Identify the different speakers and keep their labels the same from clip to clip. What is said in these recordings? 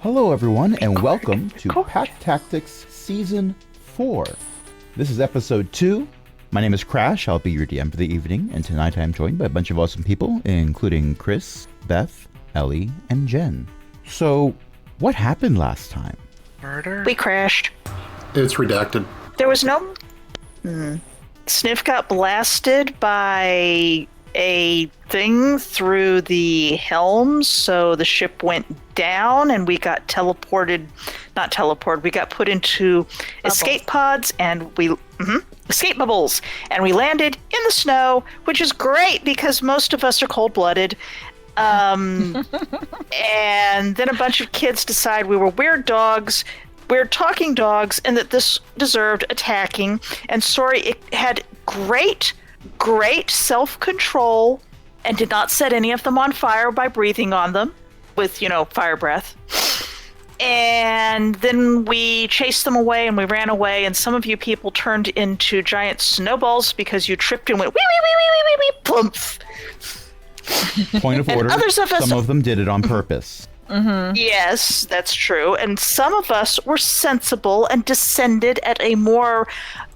Speaker 1: Hello, everyone, and welcome to Pack Tactics Season 4. This is Episode 2. My name is Crash. I'll be your DM for the evening, and tonight I'm joined by a bunch of awesome people, including Chris, Beth, Ellie, and Jen. So, what happened last time?
Speaker 2: Murder?
Speaker 3: We crashed.
Speaker 4: It's redacted.
Speaker 3: There was no... Sniff got blasted by a thing through the helm, so the ship went down and we got we got put into escape pods and escape bubbles, and we landed in the snow, which is great because most of us are cold-blooded. And then a bunch of kids decide we were weird talking dogs, and that this deserved attacking. And sorry, it had great self-control and did not set any of them on fire by breathing on them with, fire breath. And then we chased them away and we ran away, and some of you people turned into giant snowballs because you tripped and went wee wee wee wee wee wee plumph.
Speaker 1: Point of order, some of them did it on purpose.
Speaker 3: Mm-hmm. Yes, that's true. And some of us were sensible and descended at a more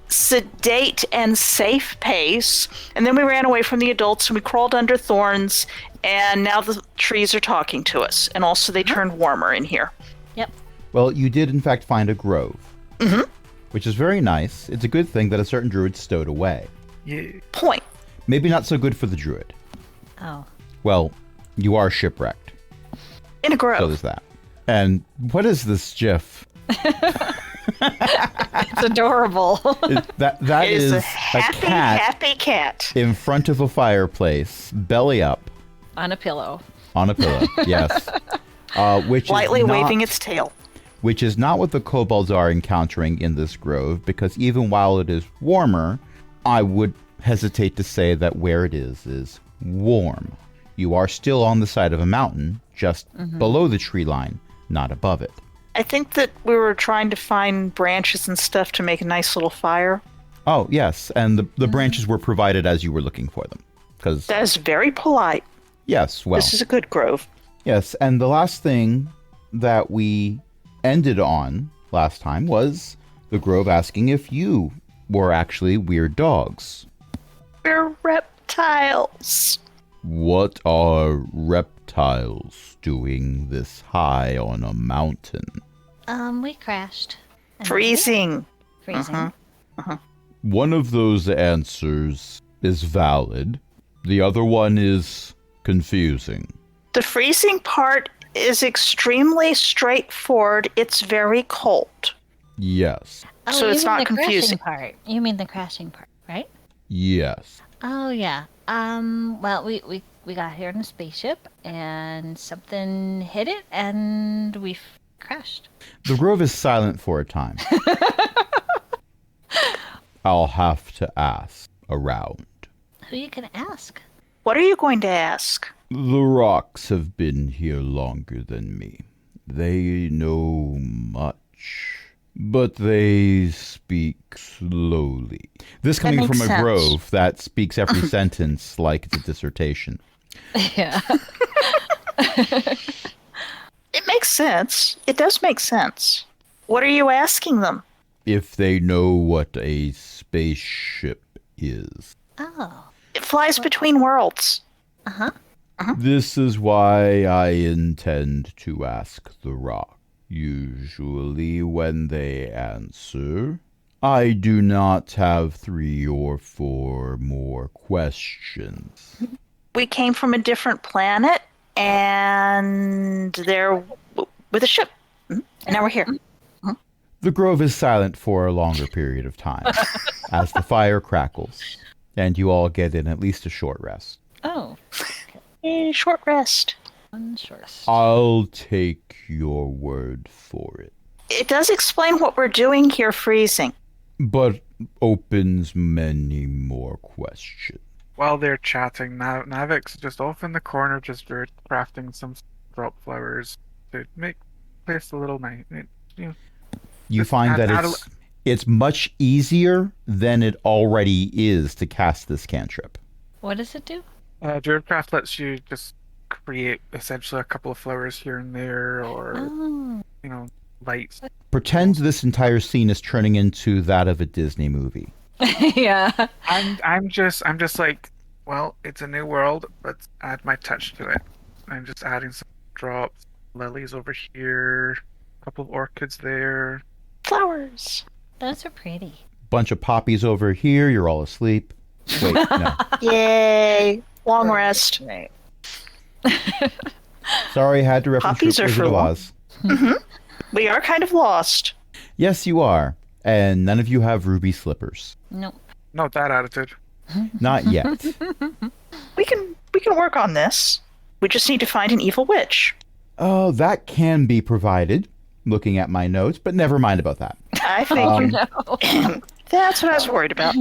Speaker 3: sedate and safe pace. And then we ran away from the adults and we crawled under thorns, and now the trees are talking to us. And also they turned warmer in here.
Speaker 5: Yep.
Speaker 1: Well, you did in fact find a grove, which is very nice. It's a good thing that a certain druid stowed away.
Speaker 2: Yeah.
Speaker 3: Point.
Speaker 1: Maybe not so good for the druid.
Speaker 5: Oh.
Speaker 1: Well, you are shipwrecked.
Speaker 3: In a grove.
Speaker 1: So there's that. And what is this GIF?
Speaker 5: It's adorable.
Speaker 1: That
Speaker 3: It is
Speaker 1: is
Speaker 3: a happy cat.
Speaker 1: in front of a fireplace, belly up.
Speaker 5: On a pillow.
Speaker 1: On a pillow, yes. Which
Speaker 3: Lightly
Speaker 1: is not,
Speaker 3: waving its tail.
Speaker 1: Which is not what the kobolds are encountering in this grove, because even while it is warmer, I would hesitate to say that where it is warm. You are still on the side of a mountain, just below the tree line, not above it.
Speaker 3: I think that we were trying to find branches and stuff to make a nice little fire.
Speaker 1: Oh, yes, and the branches were provided as you were looking for them.
Speaker 3: That is very polite.
Speaker 1: Yes, well.
Speaker 3: This is a good grove.
Speaker 1: Yes, and the last thing that we ended on last time was the grove asking if you were actually weird dogs.
Speaker 3: We're reptiles.
Speaker 1: What are reptiles doing this high on a mountain?
Speaker 5: We crashed. And
Speaker 3: Freezing.
Speaker 5: Freezing.
Speaker 1: One of those answers is valid. The other one is confusing.
Speaker 3: The freezing part is extremely straightforward. It's very cold.
Speaker 1: Yes.
Speaker 5: Oh,
Speaker 3: So
Speaker 5: you
Speaker 3: it's
Speaker 5: mean
Speaker 3: not
Speaker 5: the
Speaker 3: confusing.
Speaker 5: crashing part. You mean the crashing part, right?
Speaker 1: Yes.
Speaker 5: Oh, yeah. Well, we got here in a spaceship, and something hit it, and we crashed.
Speaker 1: The grove is silent for a time. I'll have to ask around.
Speaker 5: Who you gonna ask?
Speaker 3: What are you going to ask?
Speaker 1: The rocks have been here longer than me. They know much, but they speak slowly. This coming
Speaker 3: makes
Speaker 1: from a
Speaker 3: sense.
Speaker 1: grove that speaks every sentence like it's a dissertation.
Speaker 5: Yeah.
Speaker 3: It makes sense. It does make sense. What are you asking them?
Speaker 1: If they know what a spaceship is.
Speaker 5: Oh.
Speaker 3: It flies between worlds.
Speaker 1: This is why I intend to ask the rock. Usually when they answer, I do not have 3 or 4 more questions.
Speaker 3: We came from a different planet, and they're with a ship. And now we're here.
Speaker 1: The grove is silent for a longer period of time as the fire crackles, and you all get in at least a short rest.
Speaker 5: Oh.
Speaker 3: Short rest.
Speaker 5: One shortest.
Speaker 1: I'll take your word for it,
Speaker 3: It does explain what we're doing here freezing.
Speaker 1: but opens many more questions.
Speaker 2: While they're chatting, Navik's just off in the corner, just crafting some drop flowers to make place a little nice.
Speaker 1: You
Speaker 2: Just
Speaker 1: find
Speaker 2: add-
Speaker 1: that
Speaker 2: add
Speaker 1: it's much easier than it already is to cast this cantrip.
Speaker 5: What does it do?
Speaker 2: Druidcraft lets you just create essentially a couple of flowers here and there, or
Speaker 5: Oh.
Speaker 2: lights.
Speaker 1: Pretend this entire scene is turning into that of a Disney movie.
Speaker 5: Yeah.
Speaker 2: I'm just like, well, it's a new world. Let's add my touch to it. I'm just adding some drops, lilies over here, a couple of orchids there.
Speaker 3: Flowers.
Speaker 5: Those are pretty.
Speaker 1: Bunch of poppies over here. You're all asleep. Wait, no.
Speaker 3: Yay. Long rest.
Speaker 5: Right.
Speaker 1: Sorry, had to reference
Speaker 3: Poppies are
Speaker 1: Wizard
Speaker 3: for
Speaker 1: of
Speaker 3: long.
Speaker 1: Oz.
Speaker 3: We are kind of lost.
Speaker 1: Yes, you are. And none of you have ruby slippers.
Speaker 5: Nope.
Speaker 2: Not that attitude.
Speaker 1: Not yet.
Speaker 3: We can work on this. We just need to find an evil witch.
Speaker 1: Oh, that can be provided, looking at my notes, but never mind about that.
Speaker 3: I figured.
Speaker 5: No.
Speaker 3: That's what I was worried about.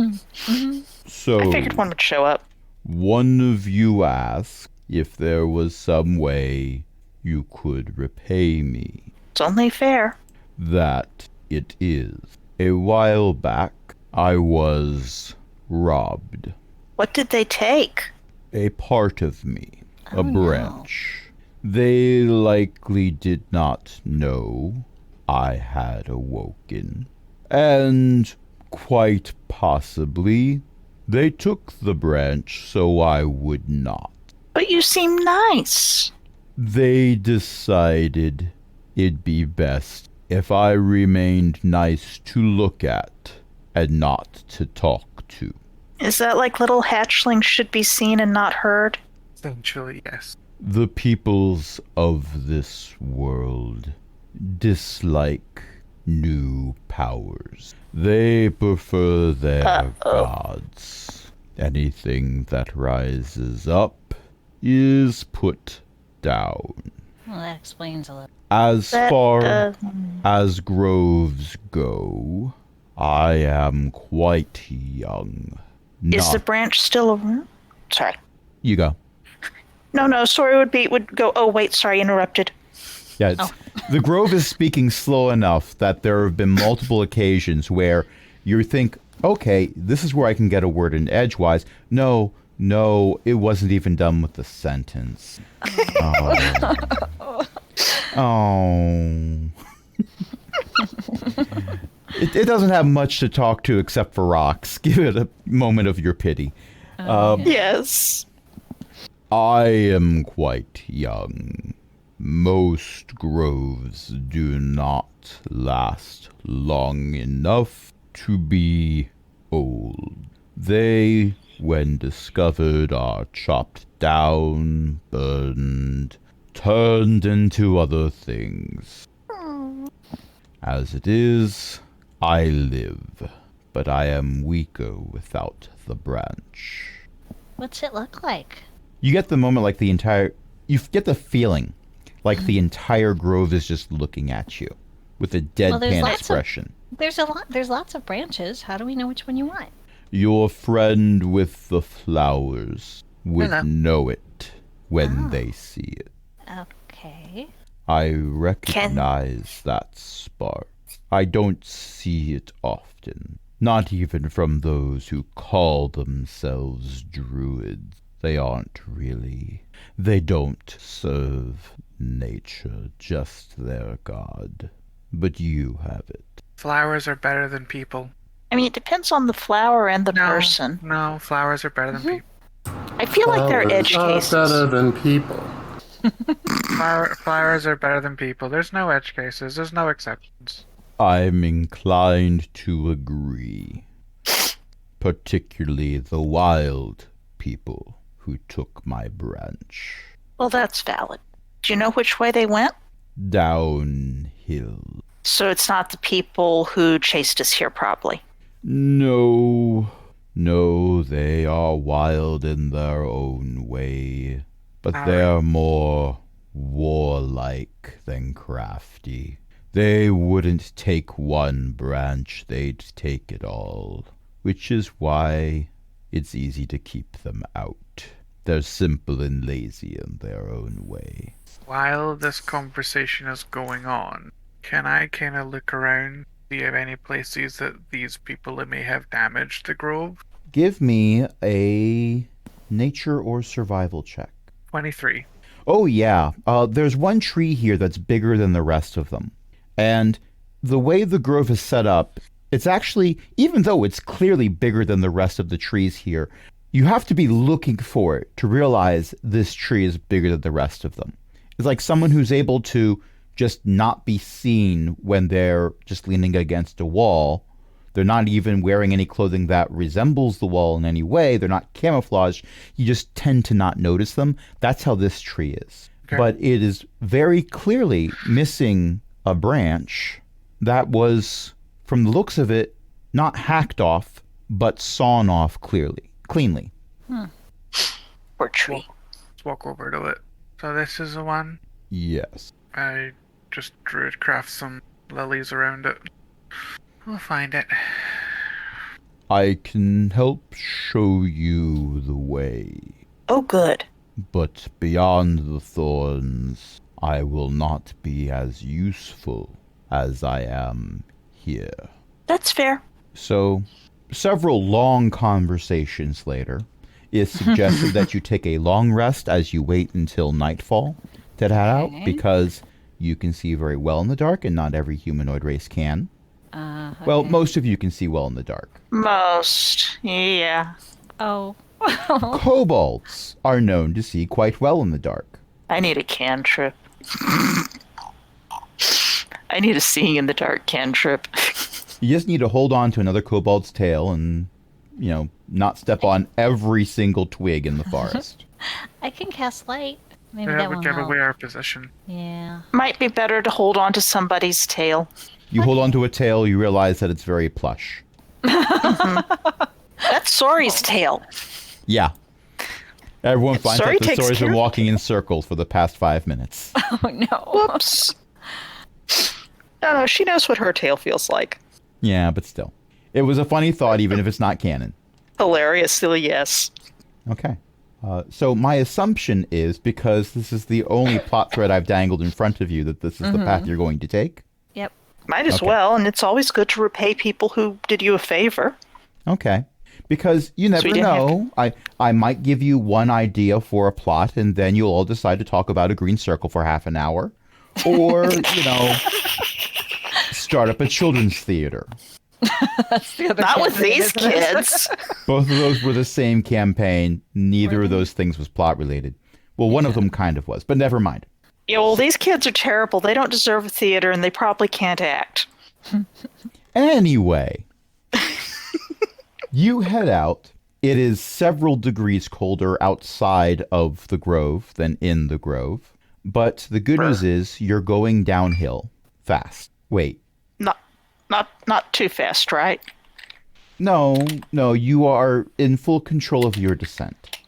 Speaker 1: So,
Speaker 3: I figured one would show up.
Speaker 1: one of you asked if there was some way you could repay me.
Speaker 3: It's only fair.
Speaker 1: That it is. A while back, I was robbed.
Speaker 3: What did they take?
Speaker 1: A part of me.
Speaker 5: Oh,
Speaker 1: A
Speaker 5: no.
Speaker 1: branch. They likely did not know I had awoken. And quite possibly, they took the branch so I would not.
Speaker 3: But you seem nice.
Speaker 1: They decided it'd be best if I remained nice to look at and not to talk to.
Speaker 3: Is that like little hatchlings should be seen and not heard?
Speaker 2: Essentially, yes.
Speaker 1: The peoples of this world dislike new powers. They prefer their gods. Anything that rises up is put down.
Speaker 5: Well, that explains a little.
Speaker 1: As
Speaker 3: That,
Speaker 1: far as groves go, I am quite young.
Speaker 3: Is the
Speaker 1: Not-
Speaker 3: branch still around? Sorry.
Speaker 1: You go.
Speaker 3: No, sorry would go, oh wait, sorry, interrupted.
Speaker 1: Yeah, the Grove is speaking slow enough that there have been multiple occasions where you think, okay, this is where I can get a word in edgewise. No, it wasn't even done with the sentence. Oh. Oh. It doesn't have much to talk to except for rocks. Give it a moment of your pity.
Speaker 3: Yes.
Speaker 1: I am quite young. Most groves do not last long enough to be old. They, when discovered, are chopped down, burned, turned into other things. As it is, I live, but I am weaker without the branch.
Speaker 5: What's it look like?
Speaker 1: You get the moment like you get the feeling like the entire grove is just looking at you with a
Speaker 5: there's
Speaker 1: deadpan
Speaker 5: lots of-
Speaker 1: expression.
Speaker 5: There's lots of branches. How do we know which one you want?
Speaker 1: Your friend with the flowers would
Speaker 2: Hello.
Speaker 1: know it when
Speaker 5: Oh.
Speaker 1: they see it.
Speaker 5: Okay.
Speaker 1: I recognize that spark. I don't see it often, not even from those who call themselves druids. They aren't really. They don't serve nature, just their god. But you have it.
Speaker 2: Flowers are better than people.
Speaker 3: I mean, it depends on the flower and the
Speaker 2: No,
Speaker 3: person.
Speaker 2: no, flowers are better than people.
Speaker 3: I feel like they're
Speaker 4: Flowers
Speaker 3: edge
Speaker 4: are
Speaker 3: cases.
Speaker 4: better than people.
Speaker 2: Flowers are better than people. There's no edge cases. There's no exceptions.
Speaker 1: I'm inclined to agree. Particularly the wild people who took my branch.
Speaker 3: Well, that's valid. Do you know which way they went?
Speaker 1: Downhill.
Speaker 3: So it's not the people who chased us here, probably.
Speaker 1: No, they are wild in their own way, but
Speaker 2: All
Speaker 1: they're more warlike than crafty. They wouldn't take one branch, they'd take it all, which is why it's easy to keep them out. They're simple and lazy in their own way.
Speaker 2: While this conversation is going on, can I kind of look around, see if any places that these people may have damaged the grove?
Speaker 1: Give me a nature or survival check.
Speaker 2: 23.
Speaker 1: Oh, yeah. There's one tree here that's bigger than the rest of them. And the way the grove is set up, it's actually, even though it's clearly bigger than the rest of the trees here, you have to be looking for it to realize this tree is bigger than the rest of them. It's like someone who's able to just not be seen when they're just leaning against a wall. They're not even wearing any clothing that resembles the wall in any way. They're not camouflaged. You just tend to not notice them. That's how this tree is.
Speaker 2: Okay.
Speaker 1: But it is very clearly missing a branch that was, from the looks of it, not hacked off, but sawn off cleanly.
Speaker 3: Poor tree.
Speaker 2: Let's walk over to it. So this is the one.
Speaker 1: Yes.
Speaker 2: I just craft some lilies around it. We'll find it.
Speaker 1: I can help show you the way,
Speaker 3: Oh, good.
Speaker 1: but beyond the thorns, I will not be as useful as I am here.
Speaker 3: That's fair.
Speaker 1: So, several long conversations later, it's suggested that you take a long rest as you wait until nightfall to head out,
Speaker 5: Okay.
Speaker 1: because you can see very well in the dark, and not every humanoid race can.
Speaker 5: Okay.
Speaker 1: Well, most of you can see well in the dark.
Speaker 3: Most. Yeah.
Speaker 5: Oh.
Speaker 1: Kobolds are known to see quite well in the dark.
Speaker 3: I need a cantrip. I need a seeing in the dark cantrip.
Speaker 1: You just need to hold on to another kobold's tail and, not step on every single twig in the forest.
Speaker 5: I can cast light. Maybe
Speaker 2: Yeah,
Speaker 5: that will
Speaker 2: whichever
Speaker 5: help.
Speaker 2: way our position.
Speaker 5: Yeah.
Speaker 3: Might be better to hold on to somebody's tail.
Speaker 1: You hold on to a tail, you realize that it's very plush.
Speaker 3: That's Sori's tail.
Speaker 1: Yeah. Everyone finds
Speaker 3: Sorry
Speaker 1: out the
Speaker 3: takes
Speaker 1: story's
Speaker 3: care
Speaker 1: been
Speaker 3: of
Speaker 1: walking in circles for the past 5 minutes.
Speaker 5: Oh no.
Speaker 3: Whoops. No, she knows what her tail feels like.
Speaker 1: Yeah, but still. It was a funny thought, even if it's not canon.
Speaker 3: Hilariously, yes.
Speaker 1: Okay. So my assumption is, because this is the only plot thread I've dangled in front of you, that this is the path you're going to take.
Speaker 5: Yep.
Speaker 3: Might as
Speaker 1: Okay.
Speaker 3: well, and it's always good to repay people who did you a favor.
Speaker 1: Okay. Because you never
Speaker 3: you didn't have
Speaker 1: know. I might give you one idea for a plot, and then you'll all decide to talk about a green circle for half an hour. Or, start up a children's theater.
Speaker 5: That's the other
Speaker 3: Not with
Speaker 5: campaign,
Speaker 3: these
Speaker 5: isn't it?
Speaker 3: kids.
Speaker 1: Both of those were the same campaign. Neither of those things was plot related. Well, one of them kind of was, but never mind.
Speaker 3: Yeah, well, these kids are terrible. They don't deserve a theater, and they probably can't act.
Speaker 1: Anyway, you head out. It is several degrees colder outside of the grove than in the grove. But the good news is you're going downhill fast. Wait.
Speaker 3: Not too fast, right?
Speaker 1: No, you are in full control of your descent.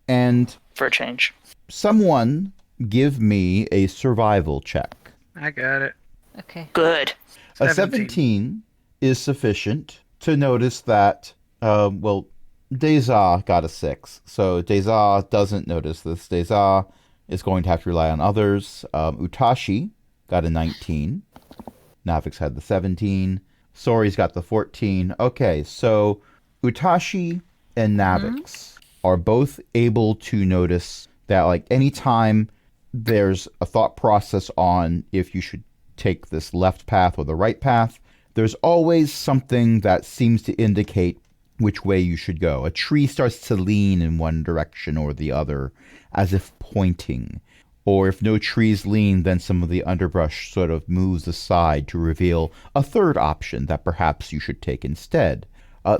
Speaker 1: And
Speaker 3: For a change.
Speaker 1: someone give me a survival check.
Speaker 2: I got it.
Speaker 5: Okay.
Speaker 3: Good.
Speaker 1: A
Speaker 2: 17.
Speaker 1: 17 is sufficient to notice that, Deza got a 6. So Deza doesn't notice this. Deza is going to have to rely on others. Utashi got a 19. Navix had the 17. Sori's got the 14. Okay, so Utashi and Navix are both able to notice that, like, anytime there's a thought process on if you should take this left path or the right path, there's always something that seems to indicate which way you should go. A tree starts to lean in one direction or the other, as if pointing. Or if no trees lean, then some of the underbrush sort of moves aside to reveal a third option that perhaps you should take instead.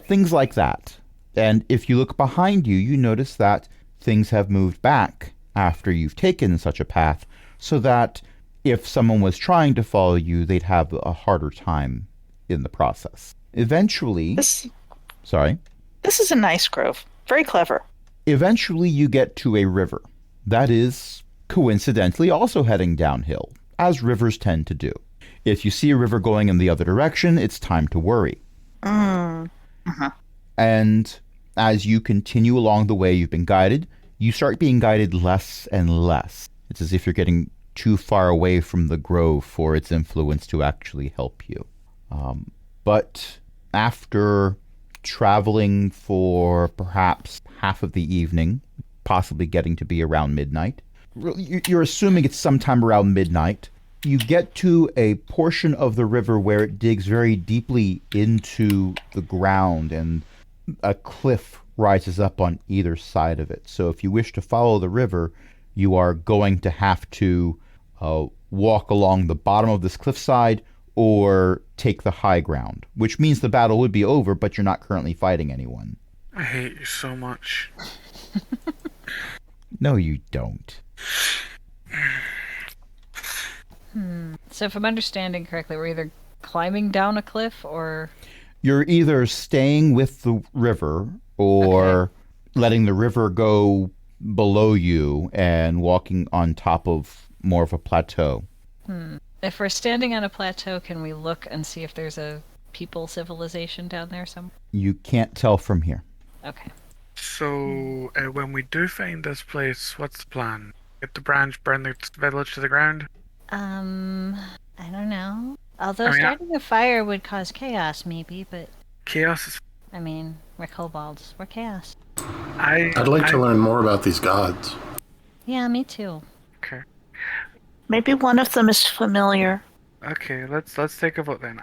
Speaker 1: Things like that. And if you look behind you, you notice that things have moved back after you've taken such a path, so that if someone was trying to follow you, they'd have a harder time in the process. Eventually,
Speaker 3: This is a nice grove. Very clever.
Speaker 1: Eventually you get to a river. That is, coincidentally, also heading downhill, as rivers tend to do. If you see a river going in the other direction, it's time to worry. And as you continue along the way you've been guided, you start being guided less and less. It's as if you're getting too far away from the grove for its influence to actually help you. But after traveling for perhaps half of the evening, possibly getting to be around midnight, you're assuming it's sometime around midnight. You get to a portion of the river where it digs very deeply into the ground, and a cliff rises up on either side of it. So if you wish to follow the river, you are going to have to walk along the bottom of this cliffside or take the high ground, which means the battle would be over, but you're not currently fighting anyone.
Speaker 2: I hate you so much.
Speaker 1: No, you don't.
Speaker 5: So if I'm understanding correctly, we're either climbing down a cliff or...
Speaker 1: You're either staying with the river or letting the river go below you and walking on top of more of a plateau.
Speaker 5: If we're standing on a plateau, can we look and see if there's a people civilization down there somewhere?
Speaker 1: You can't tell from here.
Speaker 5: Okay.
Speaker 2: So, when we do find this place, what's the plan? Get the branch, burn the village to the ground?
Speaker 5: I don't know. Although
Speaker 2: I mean,
Speaker 5: starting a fire would cause chaos, maybe, but
Speaker 2: Chaos is...
Speaker 5: I mean, we're kobolds. We're chaos.
Speaker 4: I'd like to learn more about these gods.
Speaker 5: Yeah, me too.
Speaker 2: Okay.
Speaker 3: Maybe one of them is familiar.
Speaker 2: Okay, let's take a vote then.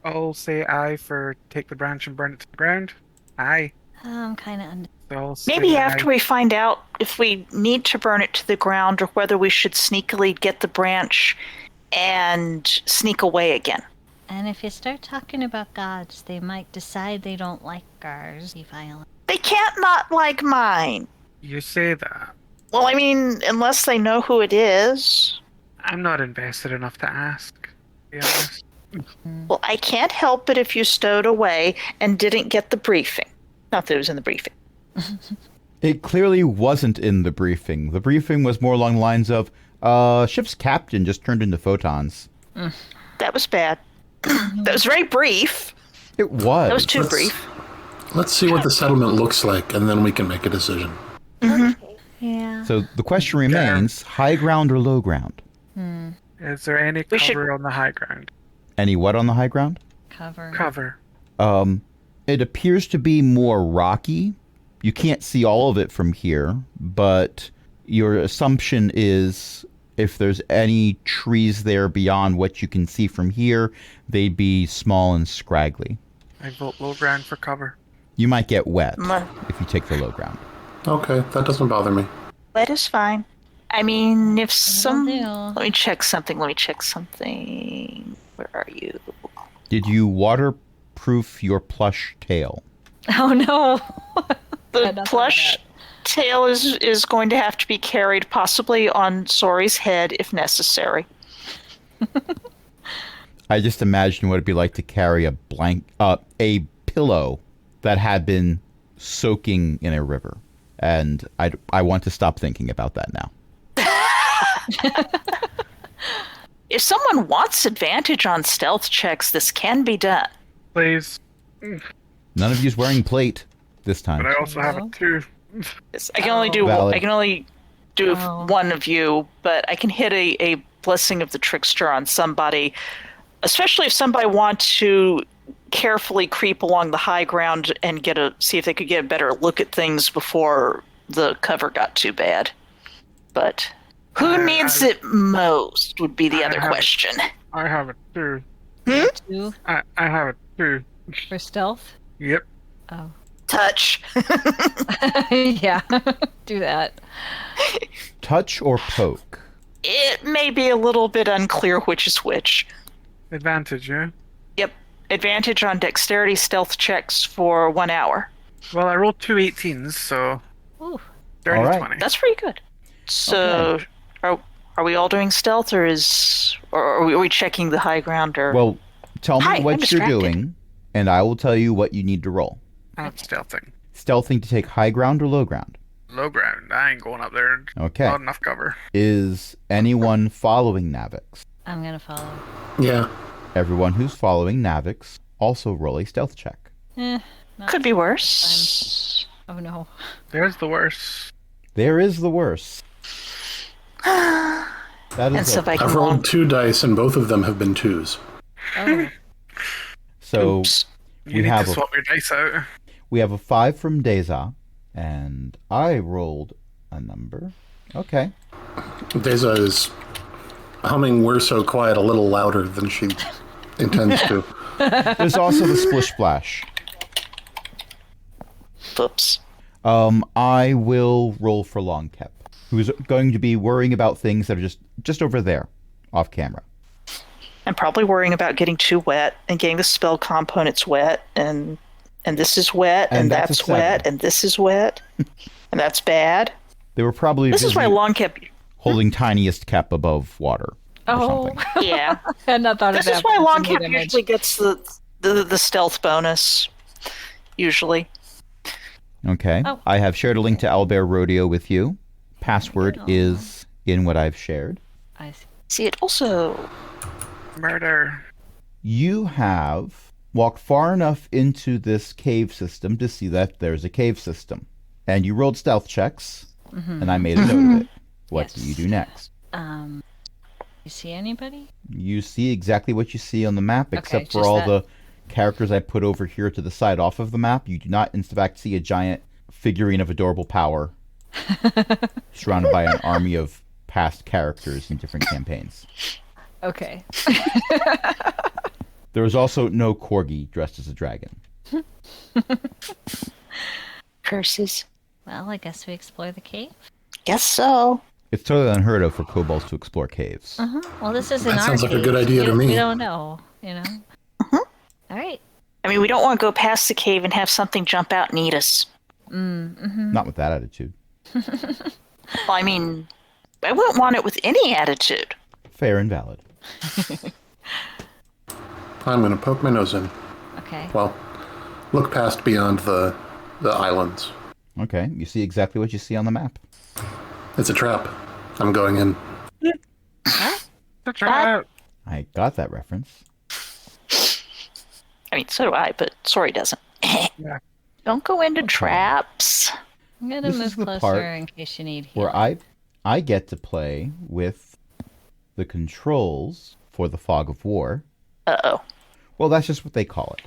Speaker 2: I'll say aye for take the branch and burn it to the ground. Aye.
Speaker 5: I'm kind of
Speaker 2: So I'll say
Speaker 3: Maybe
Speaker 2: aye.
Speaker 3: after we find out if we need to burn it to the ground or whether we should sneakily get the branch and sneak away again.
Speaker 5: And if you start talking about gods, they might decide they don't like ours. Be violent.
Speaker 3: They can't not like mine.
Speaker 2: You say that.
Speaker 3: Well, I mean, unless they know who it is.
Speaker 2: I'm not invested enough to ask, to be honest.
Speaker 3: Well, I can't help it if you stowed away and didn't get the briefing. Not that it was in the briefing.
Speaker 1: It clearly wasn't in the briefing. The briefing was more along the lines of, ship's captain just turned into photons.
Speaker 3: That was bad. That was very brief.
Speaker 1: It was.
Speaker 3: That was too brief.
Speaker 4: Let's see what the settlement looks like, and then we can make a decision.
Speaker 5: Yeah.
Speaker 1: So the question remains, high ground or low ground?
Speaker 2: Is there any
Speaker 3: We should-
Speaker 2: cover on the high ground?
Speaker 1: Any what on the high ground?
Speaker 5: Cover.
Speaker 2: Cover.
Speaker 1: It appears to be more rocky. You can't see all of it from here, but your assumption is if there's any trees there beyond what you can see from here, they'd be small and scraggly.
Speaker 2: I vote low ground for cover.
Speaker 1: You might get wet
Speaker 3: Mu-
Speaker 1: if you take the low ground.
Speaker 4: Okay, that doesn't bother me.
Speaker 3: That is fine. I mean, if some...
Speaker 5: do.
Speaker 3: Let me check something. Where are you?
Speaker 1: Did you waterproof your plush tail?
Speaker 5: Oh no.
Speaker 3: The
Speaker 5: Enough of
Speaker 3: plush tail is going to have to be carried possibly on Sori's head if necessary.
Speaker 1: I just imagine what it'd be like to carry a pillow that had been soaking in a river. And I want to stop thinking about that now.
Speaker 3: If someone wants advantage on stealth checks, this can be done.
Speaker 2: Please.
Speaker 1: None of you's wearing plate this time.
Speaker 2: But I also have a 2.
Speaker 3: Yes, I can only do
Speaker 1: Valid.
Speaker 3: I can only do
Speaker 5: Oh.
Speaker 3: one of you, but I can hit a blessing of the trickster on somebody, especially if somebody wants to carefully creep along the high ground and see if they could get a better look at things before the cover got too bad. But who needs it most would be the
Speaker 2: I
Speaker 3: other
Speaker 2: have-
Speaker 3: question.
Speaker 2: I have a 2.
Speaker 5: 2
Speaker 2: I have a 2.
Speaker 5: for stealth.
Speaker 2: Yep.
Speaker 5: Oh.
Speaker 3: Touch.
Speaker 5: Yeah. Do that.
Speaker 1: Touch or poke?
Speaker 3: It may be a little bit unclear which is which.
Speaker 2: Advantage, yeah?
Speaker 3: Yep. Advantage on dexterity stealth checks for 1 hour.
Speaker 2: Well, I rolled 2 18s, so
Speaker 5: Ooh.
Speaker 2: 30
Speaker 1: All right.
Speaker 2: 20.
Speaker 3: That's pretty good. So, are we all doing stealth, or are we checking the high ground? Or
Speaker 1: Well, tell me
Speaker 3: Hi, I'm
Speaker 1: what you're
Speaker 3: distracted.
Speaker 1: doing, and I will tell you what you need to roll.
Speaker 2: I'm stealthing.
Speaker 1: Stealthing to take high ground or low ground?
Speaker 2: Low ground. I ain't going up there.
Speaker 1: Okay.
Speaker 2: Not enough cover.
Speaker 1: Is anyone following Navix?
Speaker 5: I'm gonna follow.
Speaker 4: Yeah.
Speaker 1: Everyone who's following Navix also roll a stealth check.
Speaker 5: Not
Speaker 3: could be worse.
Speaker 5: Oh no.
Speaker 2: There's the worst.
Speaker 1: There is the worst. That
Speaker 3: And
Speaker 1: is
Speaker 3: so
Speaker 1: it.
Speaker 3: if I can
Speaker 4: I've
Speaker 3: roll.
Speaker 4: rolled 2 dice, and both of them have been 2s.
Speaker 5: Oh.
Speaker 1: So
Speaker 3: Oops.
Speaker 2: You
Speaker 1: We
Speaker 2: need
Speaker 1: have
Speaker 2: to
Speaker 1: a-
Speaker 2: swap your dice out.
Speaker 1: we have a 5 from Deza, and I rolled a number, Okay.
Speaker 4: Deza is humming "We're So Quiet" a little louder than she intends to.
Speaker 1: There's also the splish splash.
Speaker 3: Oops.
Speaker 1: I will roll for Longcap, who's going to be worrying about things that are just over there, off camera.
Speaker 3: I'm probably worrying about getting too wet and getting the spell components wet, and this is wet, and
Speaker 1: that's a
Speaker 3: that's
Speaker 1: 7.
Speaker 3: wet, and this is wet, and that's bad.
Speaker 1: They were probably
Speaker 3: This is
Speaker 1: busy
Speaker 3: why Longcap.
Speaker 1: holding tiniest cap above water. Or
Speaker 5: Oh,
Speaker 1: something.
Speaker 3: Yeah,
Speaker 5: I had not thought of
Speaker 3: this
Speaker 5: that.
Speaker 3: is why
Speaker 5: but that's a
Speaker 3: Longcap
Speaker 5: neat image.
Speaker 3: usually gets the stealth bonus. Usually.
Speaker 1: Okay.
Speaker 5: Oh.
Speaker 1: I have shared a link to Owlbear Rodeo with you. Password
Speaker 5: Oh.
Speaker 1: is in what I've shared.
Speaker 5: I see.
Speaker 3: See, it also.
Speaker 2: Murder.
Speaker 1: You have walked far enough into this cave system to see that there's a cave system. And you rolled stealth checks, and I made a note of it. What do you
Speaker 5: Yes.
Speaker 1: do next?
Speaker 5: You see anybody?
Speaker 1: You see exactly what you see on the map, except for
Speaker 5: just
Speaker 1: all
Speaker 5: that.
Speaker 1: the characters I put over here to the side off of the map. You do not, in fact, see a giant figurine of adorable power surrounded by an army of past characters in different campaigns.
Speaker 5: Okay.
Speaker 1: There is also no corgi dressed as a dragon.
Speaker 3: Curses.
Speaker 5: Well, I guess we explore the cave.
Speaker 3: Guess so.
Speaker 1: It's totally unheard of for kobolds to explore caves.
Speaker 5: Well, this is an
Speaker 4: That sounds like a
Speaker 5: cave.
Speaker 4: good idea to me.
Speaker 5: We don't know, you know. All right.
Speaker 3: I mean, we don't want to go past the cave and have something jump out and eat us.
Speaker 1: Not with that attitude.
Speaker 3: Well, I mean, I wouldn't want it with any attitude.
Speaker 1: Fair and valid.
Speaker 4: I'm going to poke my nose in.
Speaker 5: Okay.
Speaker 4: Well, look past beyond the islands.
Speaker 1: Okay, you see exactly what you see on the map.
Speaker 4: It's a trap. I'm going in.
Speaker 2: The trap.
Speaker 1: I got that reference.
Speaker 3: I mean, so do I, but Sorry doesn't.
Speaker 2: Yeah.
Speaker 3: Don't go into traps.
Speaker 5: I'm gonna
Speaker 1: This
Speaker 5: move
Speaker 1: is the
Speaker 5: closer
Speaker 1: part
Speaker 5: in case you need healing.
Speaker 1: Where I get to play with the controls for the Fog of War.
Speaker 3: Uh-oh.
Speaker 1: Well, that's just what they call it.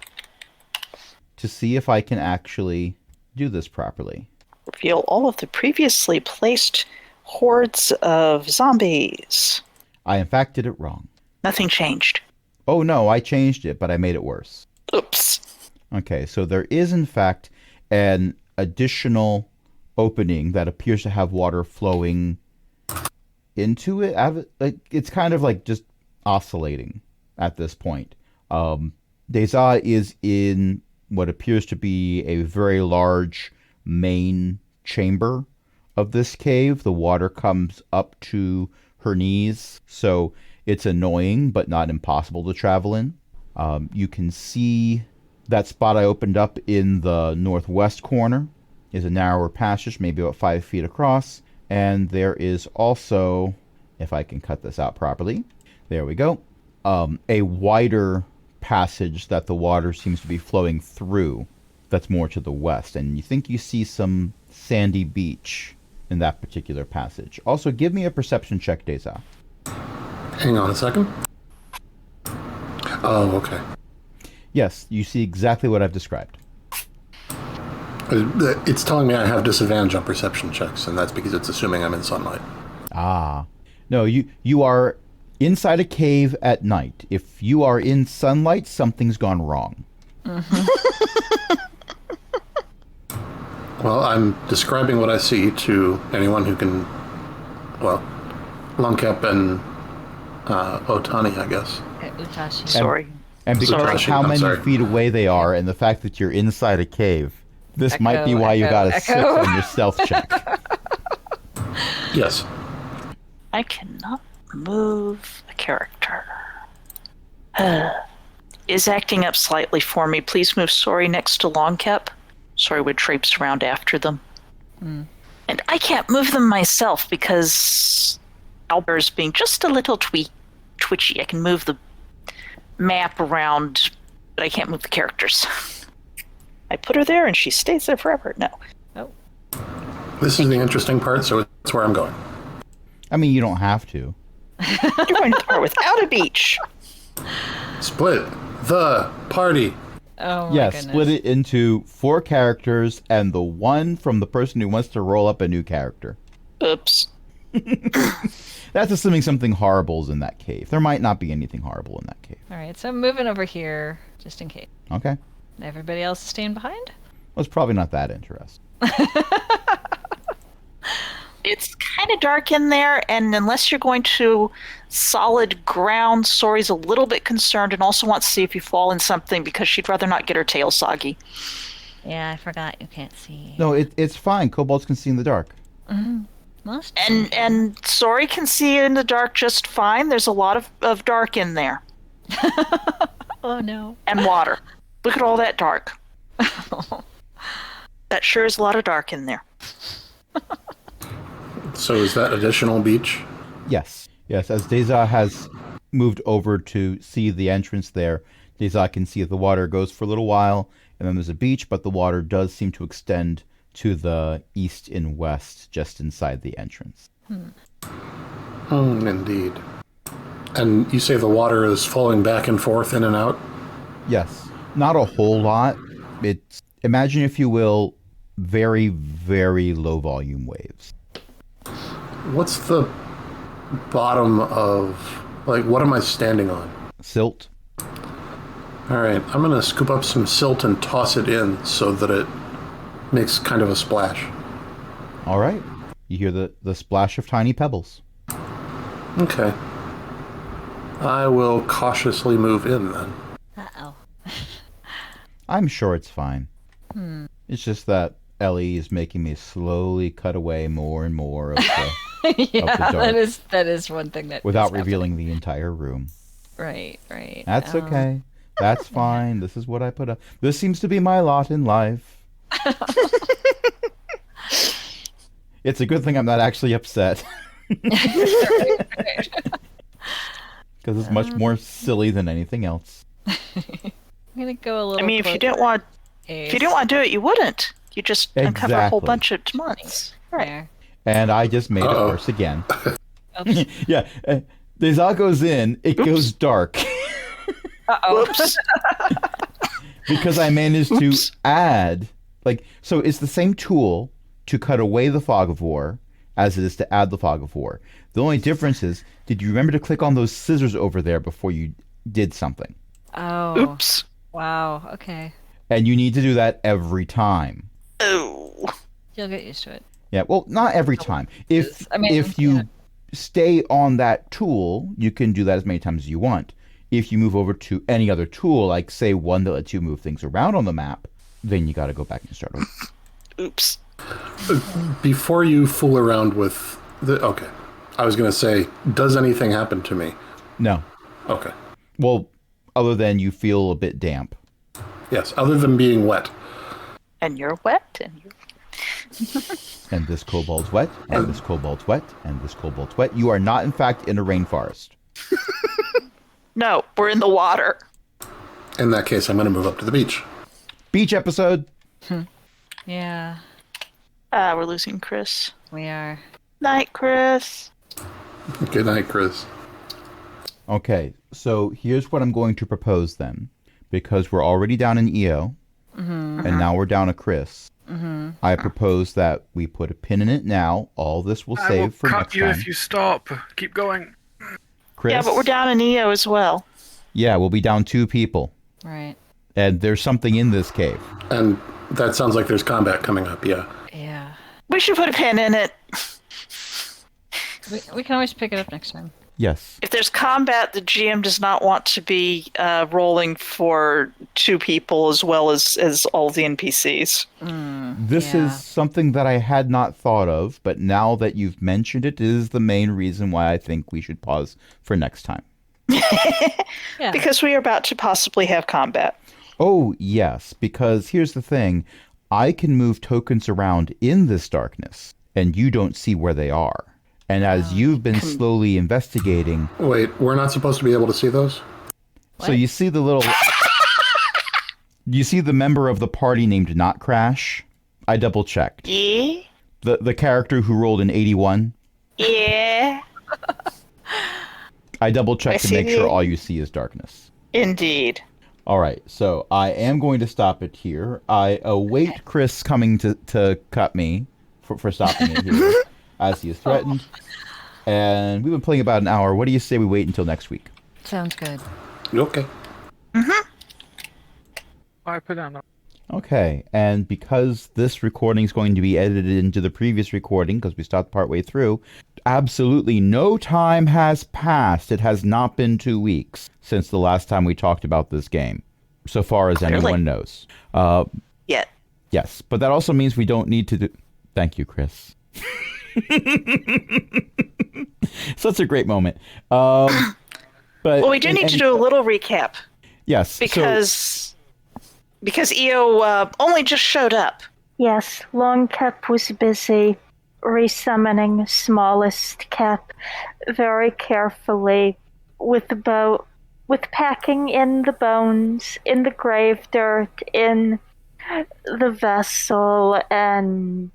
Speaker 1: To see if I can actually do this properly.
Speaker 3: Reveal all of the previously placed hordes of zombies.
Speaker 1: I, in fact, did it wrong.
Speaker 3: Nothing changed.
Speaker 1: Oh, no, I changed it, but I made it worse.
Speaker 3: Oops.
Speaker 1: Okay, so there is, in fact, an additional opening that appears to have water flowing into it. It's kind of like just oscillating at this point. Deza is in what appears to be a very large main chamber of this cave. The water comes up to her knees, so it's annoying but not impossible to travel in. You can see that spot I opened up in the northwest corner is a narrower passage, maybe about 5 feet across, and there is also, if I can cut this out properly, there we go, a wider passage that the water seems to be flowing through that's more to the west, and you think you see some sandy beach in that particular passage. Also, give me a perception check, Deza.
Speaker 4: Hang on a second. Oh, okay.
Speaker 1: Yes, you see exactly what I've described.
Speaker 4: It's telling me I have disadvantage on perception checks, and that's because it's assuming I'm in sunlight.
Speaker 1: Ah. No, you are inside a cave at night. If you are in sunlight, something's gone wrong.
Speaker 4: Well, I'm describing what I see to anyone who can, well, Longcap and Otani, I guess.
Speaker 5: Utashi.
Speaker 3: Sorry.
Speaker 1: And because
Speaker 3: Sorry.
Speaker 1: of how
Speaker 4: I'm
Speaker 1: many
Speaker 4: sorry.
Speaker 1: feet away they are and the fact that you're inside a cave, this might be why you got a 6
Speaker 5: echo.
Speaker 1: on your stealth check.
Speaker 4: Yes.
Speaker 3: I cannot move a character. Is acting up slightly for me. Please move Sorry next to Longcap. Sorry would traipse around after them. And I can't move them myself because Albert's being just a little twitchy. I can move the map around, but I can't move the characters. I put her there and she stays there forever. No.
Speaker 4: This is the interesting part, so it's where I'm going.
Speaker 1: I mean, you don't have to.
Speaker 3: You're going to the part without a beach.
Speaker 4: Split the party.
Speaker 5: Oh my
Speaker 1: Yes,
Speaker 5: goodness.
Speaker 1: split it into 4 characters and the one from the person who wants to roll up a new character.
Speaker 3: Oops.
Speaker 1: That's assuming something horrible's in that cave. There might not be anything horrible in that cave.
Speaker 5: All right, so I'm moving over here just in case.
Speaker 1: Okay.
Speaker 5: Everybody else is staying behind?
Speaker 1: Well, it's probably not that interesting.
Speaker 3: It's kind of dark in there, and unless you're going to solid ground, Sori's a little bit concerned and also wants to see if you fall in something because she'd rather not get her tail soggy.
Speaker 5: Yeah, I forgot you can't see.
Speaker 1: No, it's fine. Kobolds can see in the dark.
Speaker 5: Most.
Speaker 3: And Sori can see in the dark just fine. There's a lot of dark in there.
Speaker 5: Oh no.
Speaker 3: And water. Look at all that dark. That sure is a lot of dark in there.
Speaker 4: So is that additional beach?
Speaker 1: Yes. Yes, as Deza has moved over to see the entrance there, Deza can see that the water goes for a little while, and then there's a beach, but the water does seem to extend to the east and west, just inside the entrance.
Speaker 4: Indeed. And you say the water is flowing back and forth in and out?
Speaker 1: Yes. Not a whole lot. It's, imagine, if you will, very, very low volume waves.
Speaker 4: What's the bottom of, like, what am I standing on?
Speaker 1: Silt.
Speaker 4: All right, I'm going to scoop up some silt and toss it in so that it makes kind of a splash.
Speaker 1: All right. You hear the splash of tiny pebbles.
Speaker 4: Okay. I will cautiously move in then.
Speaker 5: Uh-oh.
Speaker 1: I'm sure it's fine. It's just that Ellie is making me slowly cut away more and more of the,
Speaker 5: Yeah,
Speaker 1: dark.
Speaker 5: that is one thing that
Speaker 1: without
Speaker 5: is happening.
Speaker 1: revealing the entire room.
Speaker 5: Right.
Speaker 1: That's okay. That's fine. This is what I put up. This seems to be my lot in life. It's a good thing I'm not actually upset. Because it's much more silly than anything else.
Speaker 5: I'm gonna go a little.
Speaker 3: I mean, if you
Speaker 5: closer.
Speaker 3: didn't want
Speaker 5: Ace.
Speaker 3: if you didn't want to do it, you wouldn't. You just uncover a whole
Speaker 1: Exactly.
Speaker 3: bunch of months. Right.
Speaker 5: There.
Speaker 1: And I just made
Speaker 4: Uh-oh.
Speaker 1: it worse again.
Speaker 5: Oops.
Speaker 1: Yeah. Deza goes in, it goes dark.
Speaker 5: Uh-oh.
Speaker 3: Whoops.
Speaker 1: Because I managed
Speaker 3: Oops.
Speaker 1: to add, so it's the same tool to cut away the fog of war as it is to add the fog of war. The only difference is, did you remember to click on those scissors over there before you did something?
Speaker 5: Oh.
Speaker 3: Oops.
Speaker 5: Wow. Okay.
Speaker 1: And you need to do that every time.
Speaker 3: Oh.
Speaker 5: You'll get used to it.
Speaker 1: Yeah, well, not every time. If
Speaker 5: I mean,
Speaker 1: if you
Speaker 5: yeah.
Speaker 1: stay on that tool, you can do that as many times as you want. If you move over to any other tool, like say one that lets you move things around on the map, then you got to go back and start over.
Speaker 3: Oops.
Speaker 4: Before you fool around with the... Okay. I was going to say, does anything happen to me?
Speaker 1: No.
Speaker 4: Okay.
Speaker 1: Well, other than you feel a bit damp.
Speaker 4: Yes, other than being wet.
Speaker 3: And you're wet, and you're...
Speaker 1: And this kobold's wet, and this kobold's wet, and this kobold's wet. You are not, in fact, in a rainforest.
Speaker 3: No, we're in the water.
Speaker 4: In that case, I'm going to move up to the beach.
Speaker 1: Beach episode.
Speaker 5: Yeah,
Speaker 3: We're losing Chris.
Speaker 5: we are.
Speaker 3: Night, Chris.
Speaker 4: Good night, Chris.
Speaker 1: Okay, so here's what I'm going to propose then. Because we're already down in EO, and now we're down a Chris. I propose that we put a pin in it now. All this will
Speaker 2: I will
Speaker 1: save for
Speaker 2: cut
Speaker 1: next
Speaker 2: you
Speaker 1: time.
Speaker 2: if you stop. Keep going.
Speaker 1: Chris?
Speaker 3: Yeah, but we're down in EO as well.
Speaker 1: Yeah, we'll be down 2 people.
Speaker 5: Right.
Speaker 1: And there's something in this cave.
Speaker 4: And that sounds like there's combat coming up, yeah.
Speaker 5: Yeah.
Speaker 3: We should put a pin in it.
Speaker 5: We can always pick it up next time.
Speaker 1: Yes.
Speaker 3: If there's combat, the GM does not want to be rolling for 2 people as well as all the NPCs.
Speaker 1: This
Speaker 5: Yeah.
Speaker 1: is something that I had not thought of, but now that you've mentioned it, it is the main reason why I think we should pause for next time.
Speaker 5: Yeah.
Speaker 3: Because we are about to possibly have combat.
Speaker 1: Oh, yes, because here's the thing. I can move tokens around in this darkness, and you don't see where they are. And as you've been slowly investigating,
Speaker 4: Wait, we're not supposed to be able to see those?
Speaker 1: so you see the little... You see the member of the party named Not Crash? I double-checked.
Speaker 3: Yeah?
Speaker 1: The character who rolled an 81?
Speaker 3: Yeah.
Speaker 1: I double-checked
Speaker 3: I
Speaker 1: to
Speaker 3: see
Speaker 1: make sure
Speaker 3: the-
Speaker 1: all you see is darkness.
Speaker 3: Indeed.
Speaker 1: All right, so I am going to stop it here. I await Chris coming to cut me for stopping it here, as he is threatened. And we've been playing about an hour. What do you say we wait until next week?
Speaker 5: Sounds good.
Speaker 4: Okay.
Speaker 2: I put down.
Speaker 1: Okay, and because this recording is going to be edited into the previous recording, because we stopped partway through, absolutely no time has passed. It has not been 2 weeks since the last time we talked about this game, so far as
Speaker 3: Clearly.
Speaker 1: anyone knows.
Speaker 3: Yeah.
Speaker 1: Yes, but that also means we don't need to do... Thank you, Chris. Such a great moment. But
Speaker 3: Well, we do need to do a little recap
Speaker 1: Yes. so-
Speaker 3: because EO only just showed up.
Speaker 6: Yes, Long Cap was busy resummoning Smallest Cap very carefully with packing in the bones, in the grave dirt, in the vessel, and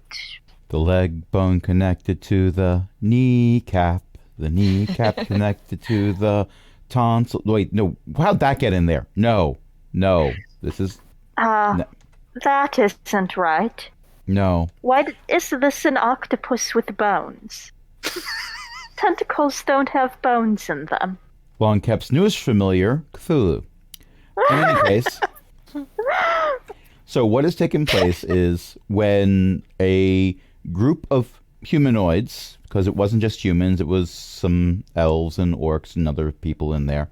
Speaker 1: the leg bone connected to the kneecap connected to the tonsil. Wait, no. How'd that get in there? No. This is...
Speaker 6: that isn't right.
Speaker 1: No.
Speaker 6: Why is this an octopus with bones? Tentacles don't have bones in them.
Speaker 1: Longcap's newest familiar, Cthulhu. In any case, so what has taken place is when a group of humanoids, because it wasn't just humans, it was some elves and orcs and other people in there,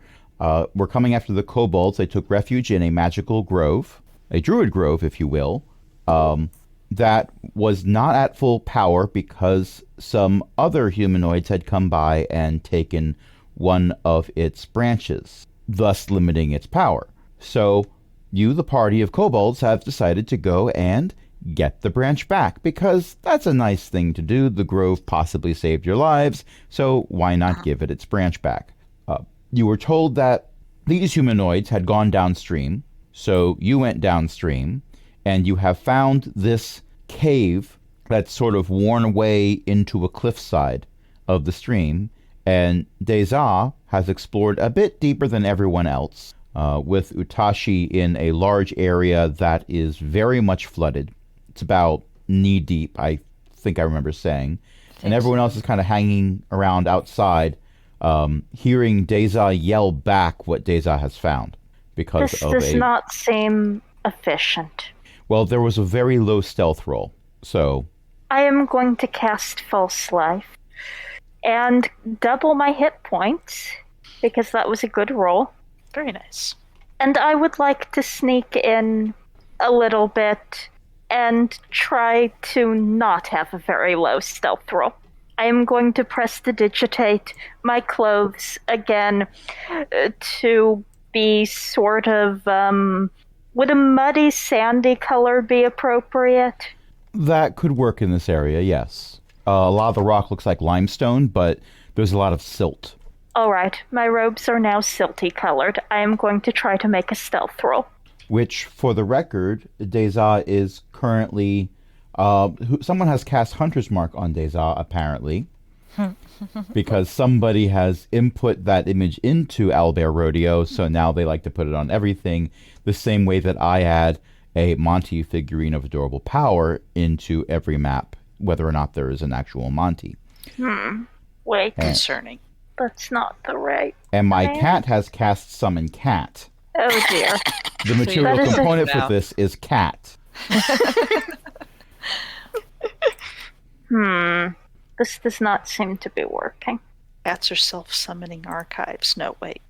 Speaker 1: were coming after the kobolds. They took refuge in a magical grove, a druid grove, if you will, that was not at full power because some other humanoids had come by and taken one of its branches, thus limiting its power. So you, the party of kobolds, have decided to go and get the branch back, because that's a nice thing to do. The grove possibly saved your lives, so why not give it its branch back? You were told that these humanoids had gone downstream, so you went downstream, and you have found this cave that's sort of worn away into a cliffside of the stream, and Deza has explored a bit deeper than everyone else, with Utashi in a large area that is very much flooded. It's about knee-deep, I think I remember saying. And everyone else is kind of hanging around outside, hearing Deza yell back what Deza has found. Because
Speaker 6: This
Speaker 1: of
Speaker 6: does not seem efficient.
Speaker 1: Well, there was a very low stealth roll, so...
Speaker 6: I am going to cast False Life and double my hit points, because that was a good roll.
Speaker 3: Very nice.
Speaker 6: And I would like to sneak in a little bit and try to not have a very low stealth roll. I am going to prestidigitate my clothes again to be sort of, would a muddy, sandy color be appropriate?
Speaker 1: That could work in this area, yes. A lot of the rock looks like limestone, but there's a lot of silt.
Speaker 6: All right, my robes are now silty colored. I am going to try to make a stealth roll.
Speaker 1: Which, for the record, Deza is currently... someone has cast Hunter's Mark on Deza, apparently. Because somebody has input that image into Owlbear Rodeo, so now they like to put it on everything, the same way that I add a Monty figurine of Adorable Power into every map, whether or not there is an actual Monty.
Speaker 6: Wait,
Speaker 3: Concerning.
Speaker 6: that's not the right...
Speaker 1: And my
Speaker 6: Okay.
Speaker 1: cat has cast Summon Cat.
Speaker 6: Oh dear.
Speaker 1: The material
Speaker 6: That is a-
Speaker 1: component for
Speaker 3: Now.
Speaker 1: this is cat.
Speaker 6: This does not seem to be working.
Speaker 3: Cats are self-summoning archives. No, wait.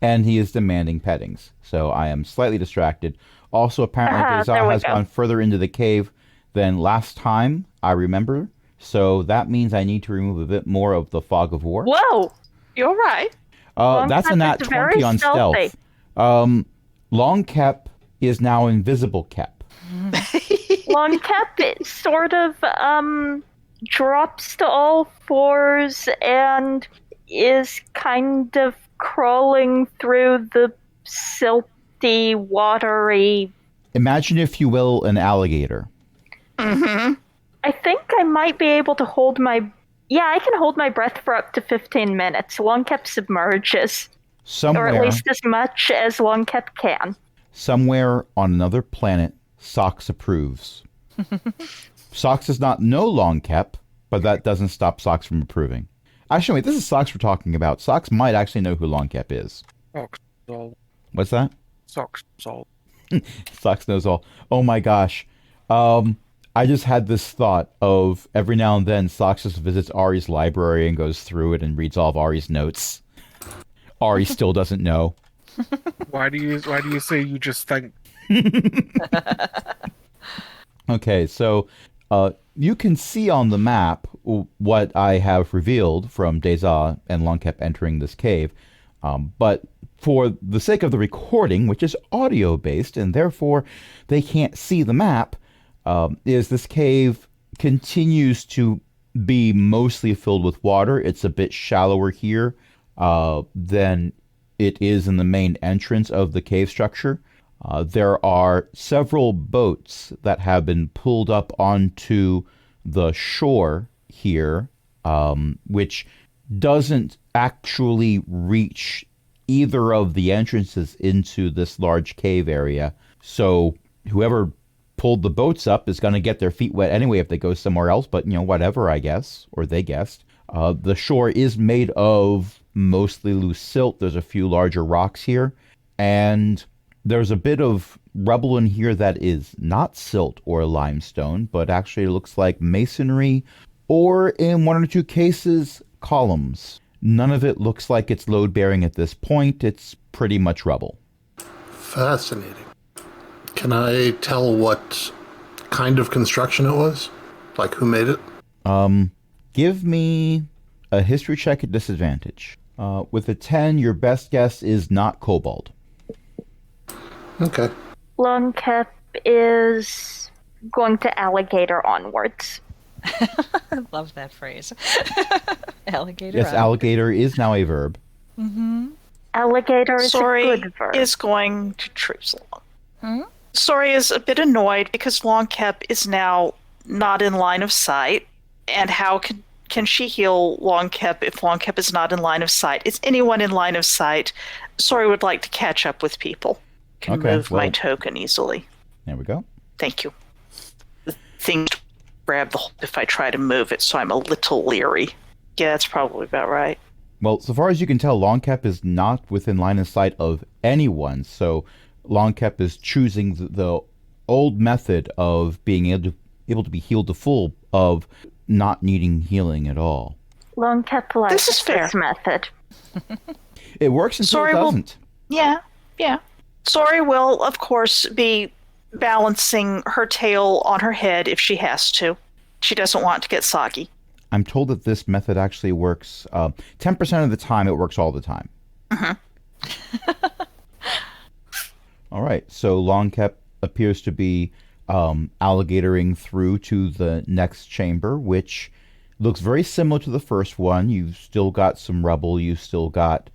Speaker 1: And he is demanding pettings. So I am slightly distracted. Also, apparently,
Speaker 6: There
Speaker 1: Deza
Speaker 6: we
Speaker 1: has
Speaker 6: go.
Speaker 1: gone further into the cave than last time, I remember. So that means I need to remove a bit more of the fog of war.
Speaker 3: Whoa! You're right.
Speaker 1: That's a
Speaker 6: Longcap
Speaker 1: nat
Speaker 6: is
Speaker 1: 20
Speaker 6: very
Speaker 1: on
Speaker 6: stealthy.
Speaker 1: stealth. Longcap is now invisible Cap.
Speaker 6: Long Cap sort of drops to all fours and is kind of crawling through the silty, watery...
Speaker 1: Imagine, if you will, an alligator.
Speaker 6: I think I might be able to hold my... Yeah, I can hold my breath for up to 15 minutes. Long Cap submerges. Or at least as much as Long Cap can.
Speaker 1: Somewhere on another planet, Sox approves. Sox does not know Longcap, but that doesn't stop Sox from approving. Actually, wait, this is Socks we're talking about. Socks might actually know who Longcap is.
Speaker 2: Socks all.
Speaker 1: What's that?
Speaker 2: Socks all.
Speaker 1: Socks knows all. Oh my gosh. I just had this thought of every now and then Socks just visits Ari's library and goes through it and reads all of Ari's notes. Ari still doesn't know.
Speaker 2: Why do you say you just think?
Speaker 1: Okay, so you can see on the map what I have revealed from Deza and Longcap entering this cave, but for the sake of the recording, which is audio-based, and therefore they can't see the map, is this cave continues to be mostly filled with water. It's a bit shallower here than it is in the main entrance of the cave structure. There are several boats that have been pulled up onto the shore here, which doesn't actually reach either of the entrances into this large cave area. So whoever pulled the boats up is going to get their feet wet anyway if they go somewhere else, but whatever, I guess, or they guessed. The shore is made of mostly loose silt. There's a few larger rocks here, and there's a bit of rubble in here that is not silt or limestone, but actually looks like masonry, or in one or two cases, columns. None of it looks like it's load-bearing at this point. It's pretty much rubble.
Speaker 4: Fascinating. Can I tell what kind of construction it was? Like, who made it?
Speaker 1: Give me a history check at disadvantage. With a 10, your best guess is not kobold.
Speaker 4: Okay.
Speaker 6: Longcap is going to alligator onwards.
Speaker 5: I love that phrase. Alligator.
Speaker 1: Yes, alligator is now a verb.
Speaker 6: Alligator is a
Speaker 3: Sori
Speaker 6: good verb.
Speaker 3: is going to traipse along. Sori is a bit annoyed because Longcap is now not in line of sight. And how can she heal Longcap if Longcap is not in line of sight? Is anyone in line of sight? Sori would like to catch up with people. Can
Speaker 1: Okay,
Speaker 3: move my
Speaker 1: well-
Speaker 3: token easily.
Speaker 1: There we go.
Speaker 3: Thank you. The thing to grab the hold if I try to move it, so I'm a little leery. Yeah, that's probably about right.
Speaker 1: Well, so far as you can tell, Longcap is not within line of sight of anyone, so Longcap is choosing the old method of being able to be healed to full, of not needing healing at all.
Speaker 6: Longcap likes
Speaker 3: This is fair.
Speaker 6: this method.
Speaker 1: It works until
Speaker 3: Sorry,
Speaker 1: it
Speaker 3: well-
Speaker 1: doesn't.
Speaker 3: Yeah. Sori will, of course, be balancing her tail on her head if she has to. She doesn't want to get soggy.
Speaker 1: I'm told that this method actually works 10% of the time. It works all the time. All right, so Longcap appears to be alligatoring through to the next chamber, which looks very similar to the first one. You've still got some rubble. You've still got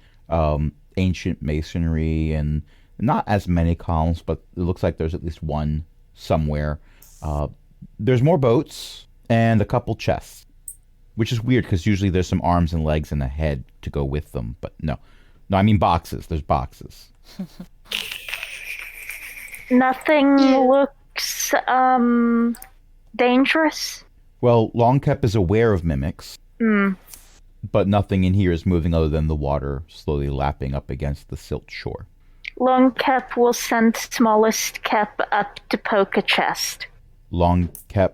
Speaker 1: ancient masonry and not as many columns, but it looks like there's at least one somewhere. There's more boats and a couple chests, which is weird because usually there's some arms and legs and a head to go with them. But no, I mean boxes. There's boxes.
Speaker 6: Nothing looks dangerous.
Speaker 1: Well, Longcap is aware of mimics, but nothing in here is moving other than the water slowly lapping up against the silt shore.
Speaker 6: Longcap will send Smallest Cap up to poke a chest.
Speaker 1: Longcap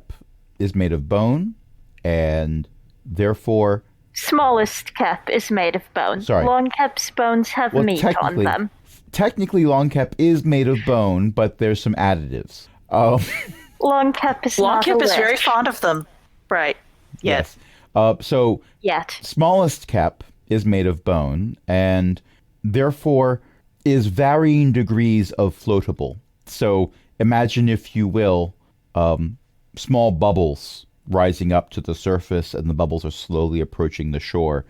Speaker 1: is made of bone, and therefore...
Speaker 6: Smallest Cap is made of bone.
Speaker 1: Sorry.
Speaker 6: Longcap's bones have
Speaker 1: Well,
Speaker 6: meat on them.
Speaker 1: Technically, Longcap is made of bone, but there's some additives.
Speaker 6: Longcap is not a
Speaker 3: Longcap is very
Speaker 6: lich
Speaker 3: fond of them. Right.
Speaker 1: Yes. So
Speaker 6: yet.
Speaker 1: Smallest Cap is made of bone, and therefore is varying degrees of floatable. So imagine, if you will, small bubbles rising up to the surface, and the bubbles are slowly approaching the shore,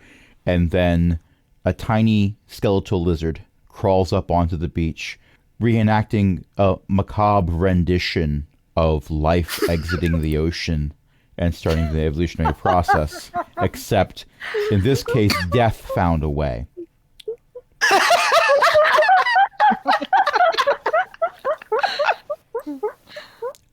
Speaker 1: and then a tiny skeletal lizard crawls up onto the beach, reenacting a macabre rendition of life exiting the ocean and starting the evolutionary process, except in this case, death found a way.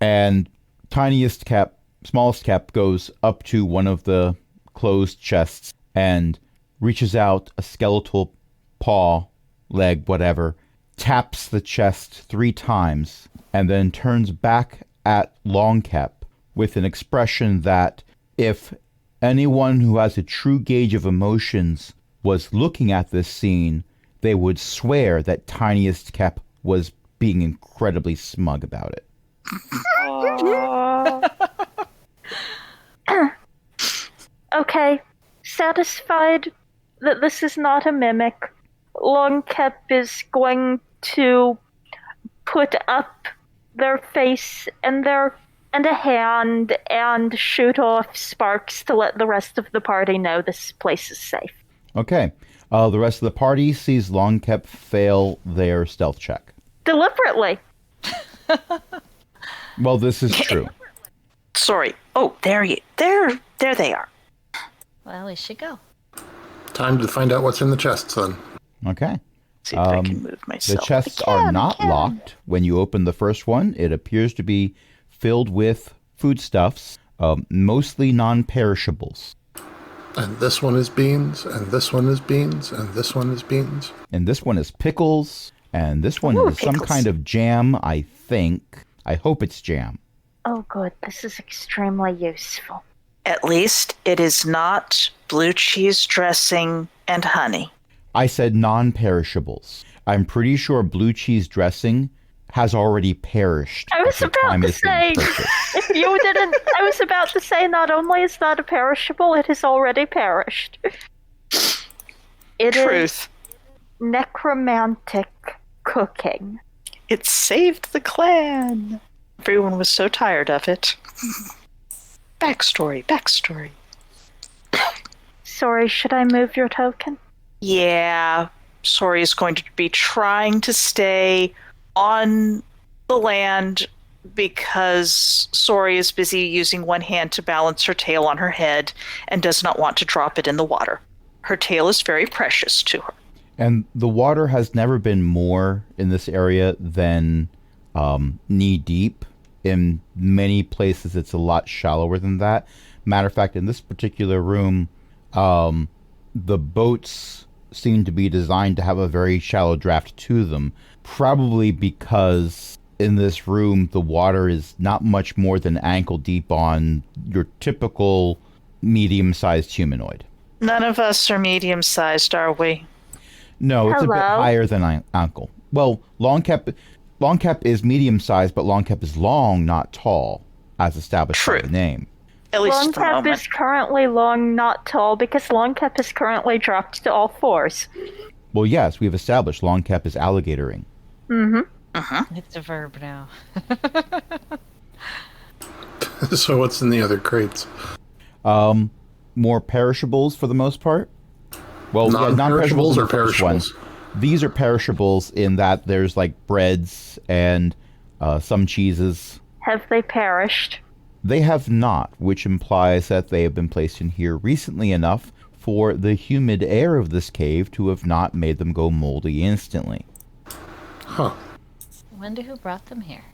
Speaker 1: And smallest cap goes up to one of the closed chests and reaches out a skeletal paw, leg, whatever, taps the chest 3 times, and then turns back at Longcap with an expression that if anyone who has a true gauge of emotions was looking at this scene, they would swear that Tiniest Cap was being incredibly smug about it.
Speaker 6: Okay, satisfied that this is not a mimic, Longcap is going to put up their face and a hand and shoot off sparks to let the rest of the party know this place is safe.
Speaker 1: Okay. The rest of the party sees Longcap fail their stealth check.
Speaker 6: Deliberately.
Speaker 1: Well, this is true.
Speaker 3: Sorry. Oh, there they are.
Speaker 5: Well, we should go.
Speaker 4: Time to find out what's in the chests then.
Speaker 1: Okay.
Speaker 3: See if I can move
Speaker 1: The
Speaker 3: myself.
Speaker 1: chests are not locked. When you open the first one, it appears to be filled with foodstuffs, mostly non-perishables.
Speaker 4: And this one is beans, and this one is beans, and this one is beans.
Speaker 1: And this one is pickles, and this one
Speaker 3: Ooh,
Speaker 1: is some
Speaker 3: pickles.
Speaker 1: kind of jam, I think. I hope it's jam.
Speaker 6: Oh, good. This is extremely useful.
Speaker 3: At least it is not blue cheese dressing and honey.
Speaker 1: I said non-perishables. I'm pretty sure blue cheese dressing has already perished.
Speaker 6: I was
Speaker 1: at the
Speaker 6: about
Speaker 1: time
Speaker 6: to
Speaker 1: it's been
Speaker 6: say,
Speaker 1: purchased.
Speaker 6: if you didn't, I was about to say not only is not a perishable, it has already perished. It is
Speaker 3: Truth.
Speaker 6: necromantic cooking.
Speaker 3: It saved the clan. Everyone was so tired of it. Backstory.
Speaker 6: Sorry, should I move your token?
Speaker 3: Yeah, Sori is going to be trying to stay on the land because Sori is busy using one hand to balance her tail on her head and does not want to drop it in the water. Her tail is very precious to her.
Speaker 1: And the water has never been more in this area than knee deep. In many places, it's a lot shallower than that. Matter of fact, in this particular room, the boats seem to be designed to have a very shallow draft to them, probably because in this room, the water is not much more than ankle deep on your typical medium-sized humanoid.
Speaker 3: None of us are medium-sized, are we?
Speaker 1: No, it's a bit
Speaker 6: Hello?
Speaker 1: higher than ankle. Well, Longcap is medium-sized, but Longcap is long, not tall, as established by
Speaker 3: True.
Speaker 1: the name.
Speaker 3: At least at the
Speaker 6: Longcap
Speaker 3: moment.
Speaker 6: is currently long, not tall, because Longcap is currently dropped to all fours.
Speaker 1: Well, yes, we've established Longcap is alligatoring.
Speaker 6: Mm-hmm.
Speaker 5: It's a verb now.
Speaker 4: So what's in the other crates?
Speaker 1: More perishables for the most part. Well, yeah,
Speaker 4: Non-perishables
Speaker 1: in
Speaker 4: or
Speaker 1: the first one.
Speaker 4: perishables?
Speaker 1: These are perishables in that there's like breads and some cheeses.
Speaker 6: Have they perished?
Speaker 1: They have not, which implies that they have been placed in here recently enough for the humid air of this cave to have not made them go moldy instantly.
Speaker 4: Huh.
Speaker 5: Wonder who brought them here.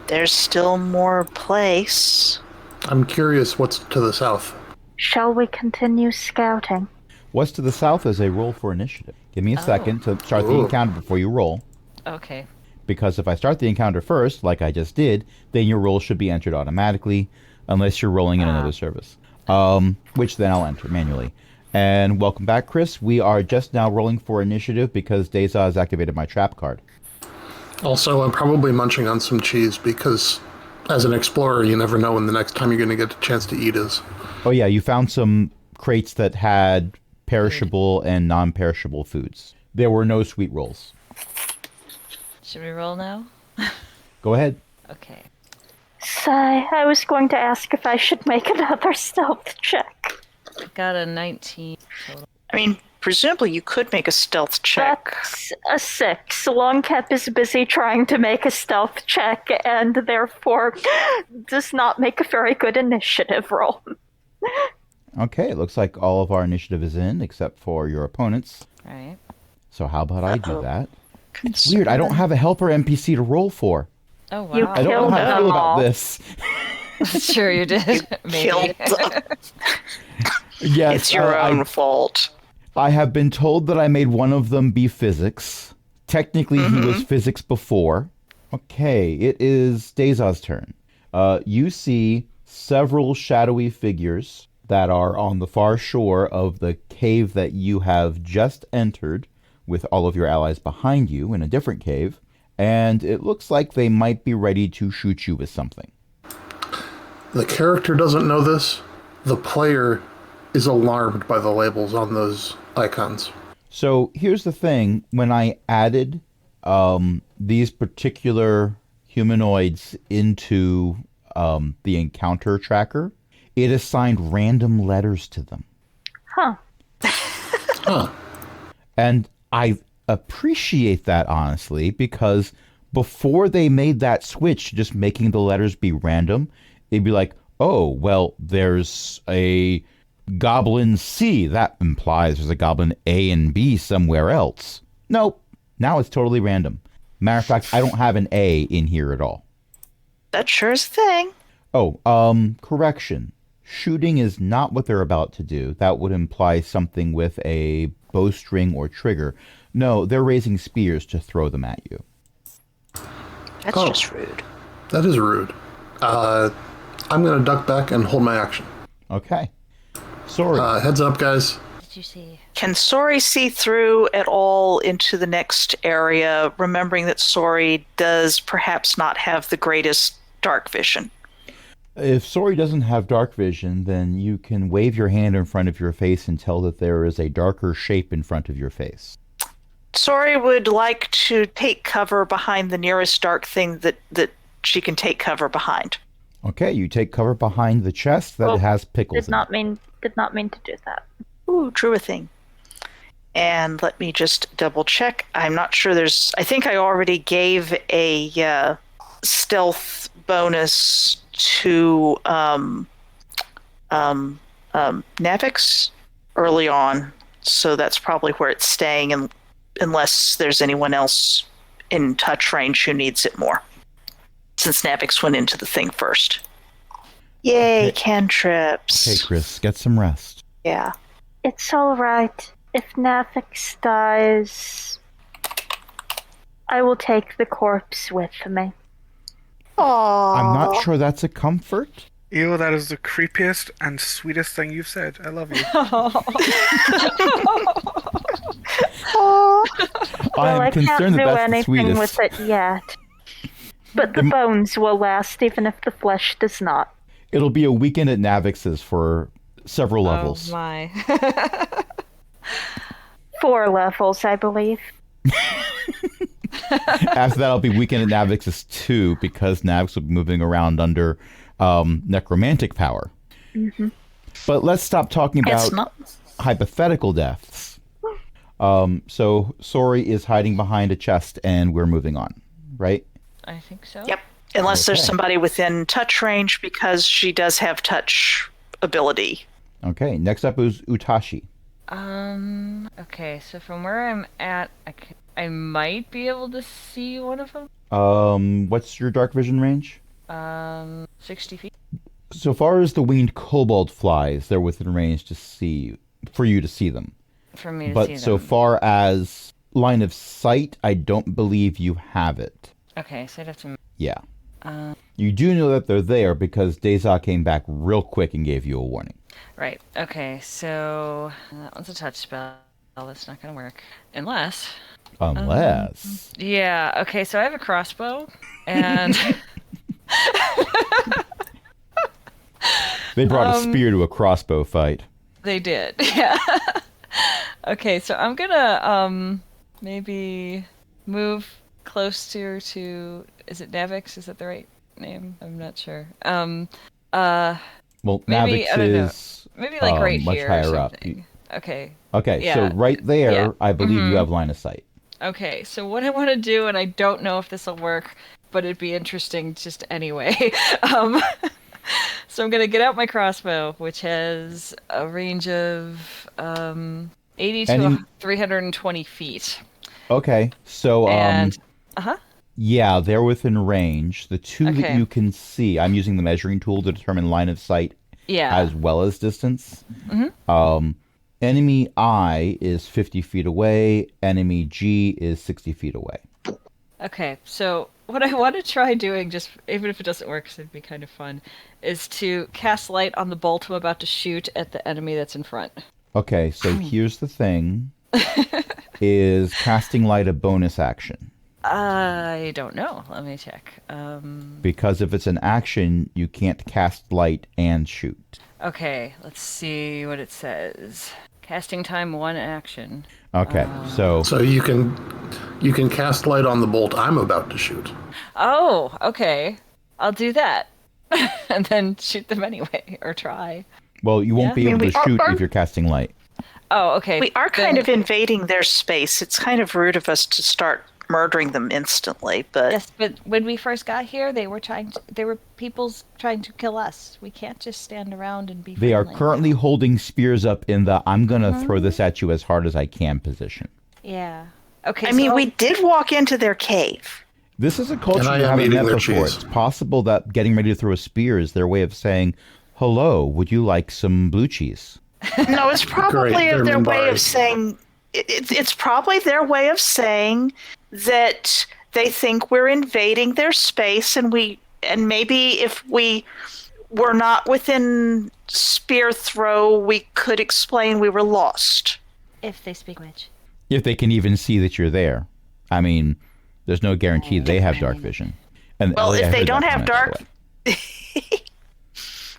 Speaker 3: There's still more place.
Speaker 4: I'm curious what's to the south.
Speaker 6: Shall we continue scouting?
Speaker 1: What's to the south is a roll for initiative. Give me a second to start the
Speaker 4: Ooh.
Speaker 1: encounter before you roll.
Speaker 5: Okay.
Speaker 1: Because if I start the encounter first, like I just did, then your roll should be entered automatically, unless you're rolling in another service. Which then I'll enter manually. And welcome back, Chris. We are just now rolling for initiative because Deza has activated my trap card.
Speaker 4: Also, I'm probably munching on some cheese because as an explorer, you never know when the next time you're going to get a chance to eat is.
Speaker 1: Oh yeah, you found some crates that had perishable and non-perishable foods. There were no sweet rolls.
Speaker 5: Should we roll now?
Speaker 1: Go ahead.
Speaker 5: Okay.
Speaker 6: Sigh, I was going to ask if I should make another stealth check.
Speaker 5: I got a 19 total.
Speaker 3: I mean, presumably you could make a stealth check.
Speaker 6: That's a 6. Longcap is busy trying to make a stealth check and therefore does not make a very good initiative roll.
Speaker 1: Okay, it looks like all of our initiative is in, except for your opponents.
Speaker 5: Right.
Speaker 1: So how about I do that?
Speaker 3: It's
Speaker 1: Weird, I don't have a helper NPC to roll for.
Speaker 5: Oh, wow.
Speaker 6: You
Speaker 1: I don't know
Speaker 6: Killed
Speaker 1: how to
Speaker 6: them
Speaker 1: feel about
Speaker 6: all.
Speaker 1: this.
Speaker 5: Sure you did. Maybe.
Speaker 3: killed.
Speaker 1: Yes,
Speaker 3: It's your own fault.
Speaker 1: I have been told that I made one of them be physics. Technically, he was physics before. Okay, it is Dazaz's turn. You see several shadowy figures that are on the far shore of the cave that you have just entered, with all of your allies behind you in a different cave, and it looks like they might be ready to shoot you with something.
Speaker 4: The character doesn't know this. The player is alarmed by the labels on those icons.
Speaker 1: So here's the thing. When I added these particular humanoids into the encounter tracker, it assigned random letters to them.
Speaker 6: Huh.
Speaker 4: Huh.
Speaker 1: And I appreciate that, honestly, because before they made that switch, just making the letters be random, they'd be like, oh, well, there's a goblin C. That implies there's a goblin A and B somewhere else. Nope. Now it's totally random. Matter of fact, I don't have an A in here at all.
Speaker 3: That sure is a thing.
Speaker 1: Oh, correction. Shooting is not what they're about to do. That would imply something with a bowstring or trigger. No, they're raising spears to throw them at you.
Speaker 3: That's just rude.
Speaker 4: That is rude. I'm going to duck back and hold my action.
Speaker 1: Okay. Sorry.
Speaker 4: Heads up, guys.
Speaker 5: Did you see?
Speaker 3: Can Sori see through at all into the next area, remembering that Sori does perhaps not have the greatest dark vision?
Speaker 1: If Sori doesn't have dark vision, then you can wave your hand in front of your face and tell that there is a darker shape in front of your face.
Speaker 3: Sori would like to take cover behind the nearest dark thing that she can take cover behind.
Speaker 1: Okay, you take cover behind the chest that has pickles
Speaker 6: Did not mean to do that.
Speaker 3: Ooh, drew a thing. And let me just double check. I'm not sure I think I already gave a stealth bonus to Navix early on, so that's probably where it's staying, unless there's anyone else in touch range who needs it more, since Navix went into the thing first. Yay,
Speaker 1: Okay.
Speaker 3: cantrips.
Speaker 1: Okay, Chris, get some rest.
Speaker 3: Yeah.
Speaker 6: It's all right. If Navix dies, I will take the corpse with me.
Speaker 3: Aww.
Speaker 1: I'm not sure that's a comfort.
Speaker 2: Ew, that is the creepiest and sweetest thing you've said. I love you.
Speaker 6: Well, I
Speaker 1: I'm
Speaker 6: can't
Speaker 1: concerned
Speaker 6: do
Speaker 1: that that's the
Speaker 6: anything
Speaker 1: sweetest.
Speaker 6: with it yet. But the bones will last, even if the flesh does not.
Speaker 1: It'll be a weekend at Navix's for several levels.
Speaker 7: Oh my.
Speaker 6: 4 levels, I believe.
Speaker 1: After that, I'll be weekend at Navix's 2 because Navix will be moving around under necromantic power.
Speaker 6: Mm-hmm.
Speaker 1: But let's stop talking
Speaker 3: It's
Speaker 1: about
Speaker 3: not.
Speaker 1: hypothetical deaths. So Sori is hiding behind a chest and we're moving on, right?
Speaker 5: I think so.
Speaker 3: Yep. Unless there's
Speaker 1: Okay.
Speaker 3: somebody within touch range, because she does have touch ability.
Speaker 1: Okay, next up is Utashi.
Speaker 5: Okay, so from where I'm at, I might be able to see one of them.
Speaker 1: What's your dark vision range?
Speaker 5: 60 feet.
Speaker 1: So far as the winged kobold flies, they're within range for you to see them.
Speaker 5: For me to see
Speaker 1: But
Speaker 5: them.
Speaker 1: so far as line of sight, I don't believe you have it.
Speaker 5: Okay, so I'd have to...
Speaker 1: Yeah. You do know that they're there because Deza came back real quick and gave you a warning.
Speaker 5: Right, okay, so... that one's a touch spell. That's not gonna work. Unless...
Speaker 1: Unless...
Speaker 5: Yeah, okay, so I have a crossbow, and...
Speaker 1: They brought a spear to a crossbow fight.
Speaker 5: They did, yeah. Okay, so I'm gonna, maybe move closer to... Is it Navix? Is that the right name? I'm not sure.
Speaker 1: Well,
Speaker 5: Maybe,
Speaker 1: Navix
Speaker 5: I don't know.
Speaker 1: is
Speaker 5: Maybe like right
Speaker 1: much
Speaker 5: here
Speaker 1: higher
Speaker 5: or
Speaker 1: up.
Speaker 5: something. Okay.
Speaker 1: Okay,
Speaker 5: Yeah.
Speaker 1: so right there,
Speaker 5: Yeah.
Speaker 1: I believe you have line of sight.
Speaker 5: Okay, so what I want to do, and I don't know if this will work, but it'd be interesting just anyway. So I'm going to get out my crossbow, which has a range of 80 to 320 feet.
Speaker 1: Okay, so
Speaker 5: And,
Speaker 1: yeah, they're within range. The two that
Speaker 5: Okay.
Speaker 1: you can see, I'm using the measuring tool to determine line of sight
Speaker 5: Yeah.
Speaker 1: as well as distance.
Speaker 5: Mhm.
Speaker 1: Enemy I is 50 feet away. Enemy G is 60 feet away.
Speaker 5: Okay, so what I want to try doing, just even if it doesn't work, 'cause it'd be kind of fun, is to cast light on the bolt I'm about to shoot at the enemy that's in front.
Speaker 1: Okay, so here's the thing. Is casting light a bonus action?
Speaker 5: I don't know. Let me check.
Speaker 1: Because if it's an action, you can't cast light and shoot.
Speaker 5: Okay, let's see what it says. Casting time 1 action.
Speaker 1: Okay, so
Speaker 4: So you can cast light on the bolt I'm about to shoot.
Speaker 5: Oh, okay. I'll do that. And then shoot them anyway, or try.
Speaker 1: well, you won't
Speaker 5: Yeah.
Speaker 1: be
Speaker 3: I mean,
Speaker 1: able
Speaker 3: we
Speaker 1: to shoot
Speaker 3: are-
Speaker 1: if you're casting light.
Speaker 5: Oh, okay.
Speaker 3: We are kind
Speaker 5: Then-
Speaker 3: of invading their space. It's kind of rude of us to start murdering them instantly, but
Speaker 5: Yes, but when we first got here, they were people's trying to kill us. We can't just stand around and be
Speaker 1: They are
Speaker 5: friendly.
Speaker 1: currently holding spears up in the "I'm gonna throw this at you as hard as I can" position.
Speaker 5: Yeah. Okay.
Speaker 3: I mean,
Speaker 5: so-
Speaker 3: we did walk into their cave.
Speaker 1: This is a culture
Speaker 4: And I
Speaker 1: you
Speaker 4: am
Speaker 1: haven't
Speaker 4: eating
Speaker 1: met
Speaker 4: their
Speaker 1: before.
Speaker 4: cheese.
Speaker 1: It's possible that getting ready to throw a spear is their way of saying, "Hello, would you like some blue cheese?"
Speaker 3: No, it's probably
Speaker 4: they're
Speaker 3: their way
Speaker 4: Minbari.
Speaker 3: of saying. It's probably their way of saying that they think we're invading their space, and maybe if we were not within spear throw, we could explain we were lost.
Speaker 5: if they speak which.
Speaker 1: If they can even see that you're there. I mean, there's no guarantee they have dark vision. And
Speaker 3: Well,
Speaker 1: Ellie, I
Speaker 3: if they
Speaker 1: heard
Speaker 3: don't
Speaker 1: that
Speaker 3: have
Speaker 1: comment, by
Speaker 3: dark,
Speaker 1: the way.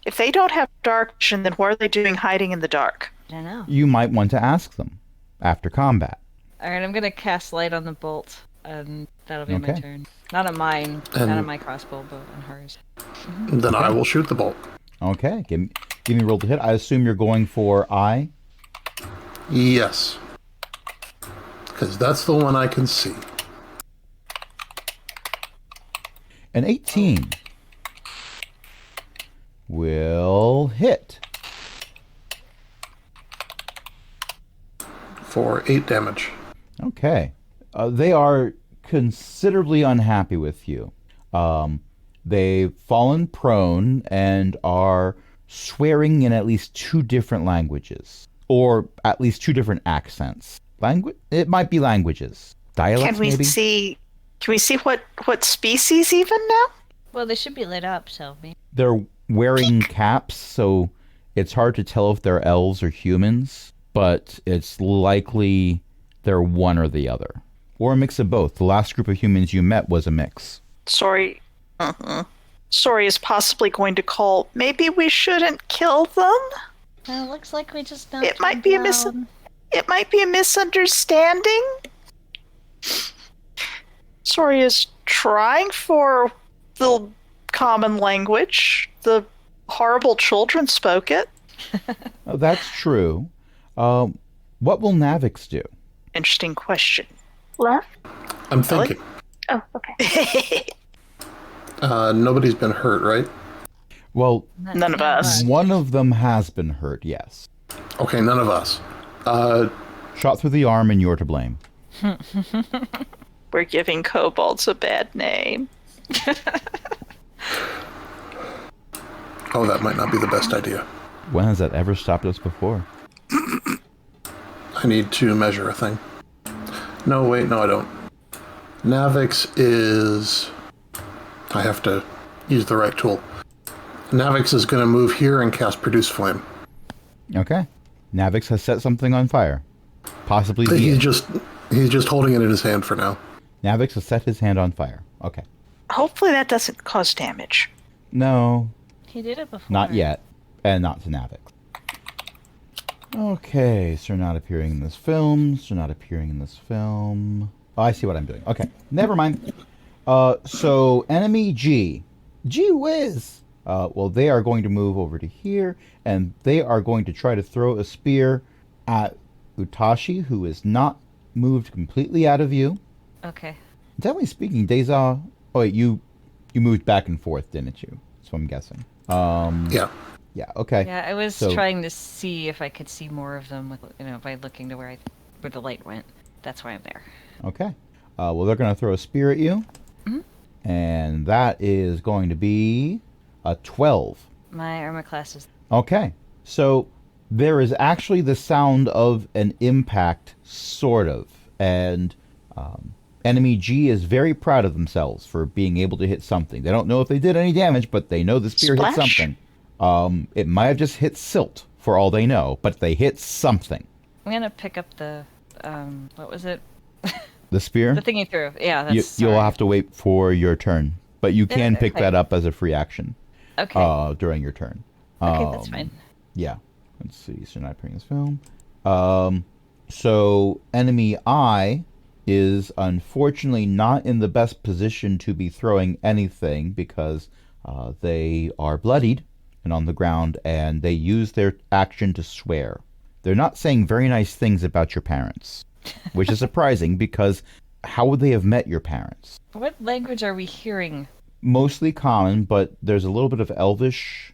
Speaker 3: if they don't have dark vision, then what are they doing hiding in the dark?
Speaker 5: I don't know.
Speaker 1: You might want to ask them after combat.
Speaker 5: All right, I'm gonna cast light on the bolt, and that'll be my
Speaker 1: Okay.
Speaker 5: turn. Not on mine, not
Speaker 4: And-
Speaker 5: on my crossbow, but on hers.
Speaker 4: Then I will shoot the bolt.
Speaker 1: Okay, give me a roll to hit. I assume you're going for I.
Speaker 4: Yes. Because that's the one I can see.
Speaker 1: An 18 will hit.
Speaker 4: For 8 damage.
Speaker 1: Okay. They are considerably unhappy with you. They've fallen prone and are swearing in at least 2 different languages, or at least 2 different accents. It might be languages. Dialects,
Speaker 3: Can we
Speaker 1: maybe?
Speaker 3: see? Can we see what species even now?
Speaker 5: Well, they should be lit up, so maybe.
Speaker 1: They're wearing caps, so it's hard to tell if they're elves or humans, but it's likely they're one or the other. Or a mix of both. The last group of humans you met was a mix.
Speaker 3: Sorry. Sorry is possibly going to call. Maybe we shouldn't kill them.
Speaker 5: Well, looks like we just
Speaker 3: It might be a It might be a misunderstanding. Sorry is trying for the common language. The horrible children spoke it.
Speaker 1: Oh, that's true. What will Navix do?
Speaker 3: Interesting question.
Speaker 6: Left?
Speaker 4: I'm thinking.
Speaker 6: Oh, okay.
Speaker 4: Nobody's been hurt, right?
Speaker 1: Well,
Speaker 3: None of us.
Speaker 1: one of them has been hurt, yes.
Speaker 4: Okay, none of us.
Speaker 1: Shot through the arm and you're to blame.
Speaker 3: We're giving kobolds a bad name.
Speaker 4: Oh, that might not be the best idea.
Speaker 1: When has that ever stopped us before?
Speaker 4: I need to measure a thing. No, wait, no, I don't. Navix is... I have to use the right tool. Navix is going to move here and cast Produce Flame.
Speaker 1: Okay. Navix has set something on fire. Possibly
Speaker 4: He's
Speaker 1: the
Speaker 4: just holding it in his hand for now.
Speaker 1: Navix has set his hand on fire. Okay.
Speaker 3: Hopefully that doesn't cause damage.
Speaker 1: No,
Speaker 5: He did it before.
Speaker 1: not yet. And not to Navix. Okay, so not appearing in this film. So not appearing in this film. Oh, I see what I'm doing. Okay, never mind. So enemy G. Gee whiz! Well, they are going to move over to here, and they are going to try to throw a spear at Utashi, who is not moved completely out of view.
Speaker 5: Okay.
Speaker 1: Generally speaking, Deza... Oh, wait, you moved back and forth, didn't you? That's what I'm guessing.
Speaker 4: Yeah.
Speaker 1: Yeah, okay.
Speaker 5: Yeah, I was
Speaker 1: So-
Speaker 5: trying to see if I could see more of them, with, by looking to where the light went. That's why I'm there.
Speaker 1: Okay. Well, they're going to throw a spear at you.
Speaker 5: Mhm.
Speaker 1: And that is going to be a 12.
Speaker 5: My armor class is
Speaker 1: Okay. So there is actually the sound of an impact, sort of. And enemy G is very proud of themselves for being able to hit something. They don't know if they did any damage, but they know the spear hit
Speaker 3: Splash.
Speaker 1: something. It might have just hit silt, for all they know, but they hit something.
Speaker 5: I'm gonna pick up the what was it?
Speaker 1: The spear?
Speaker 5: The thing you threw. Yeah,
Speaker 1: You,
Speaker 5: that's.
Speaker 1: you'll
Speaker 5: sorry.
Speaker 1: have to wait for your turn. But you can pick
Speaker 5: okay.
Speaker 1: that up as a free action during your turn.
Speaker 5: Okay, that's fine.
Speaker 1: Yeah. Let's see. So not playing this film. So enemy I is unfortunately not in the best position to be throwing anything because they are bloodied and on the ground, and they use their action to swear. They're not saying very nice things about your parents, which is surprising because how would they have met your parents?
Speaker 5: What language are we hearing?
Speaker 1: Mostly common, but there's a little bit of Elvish.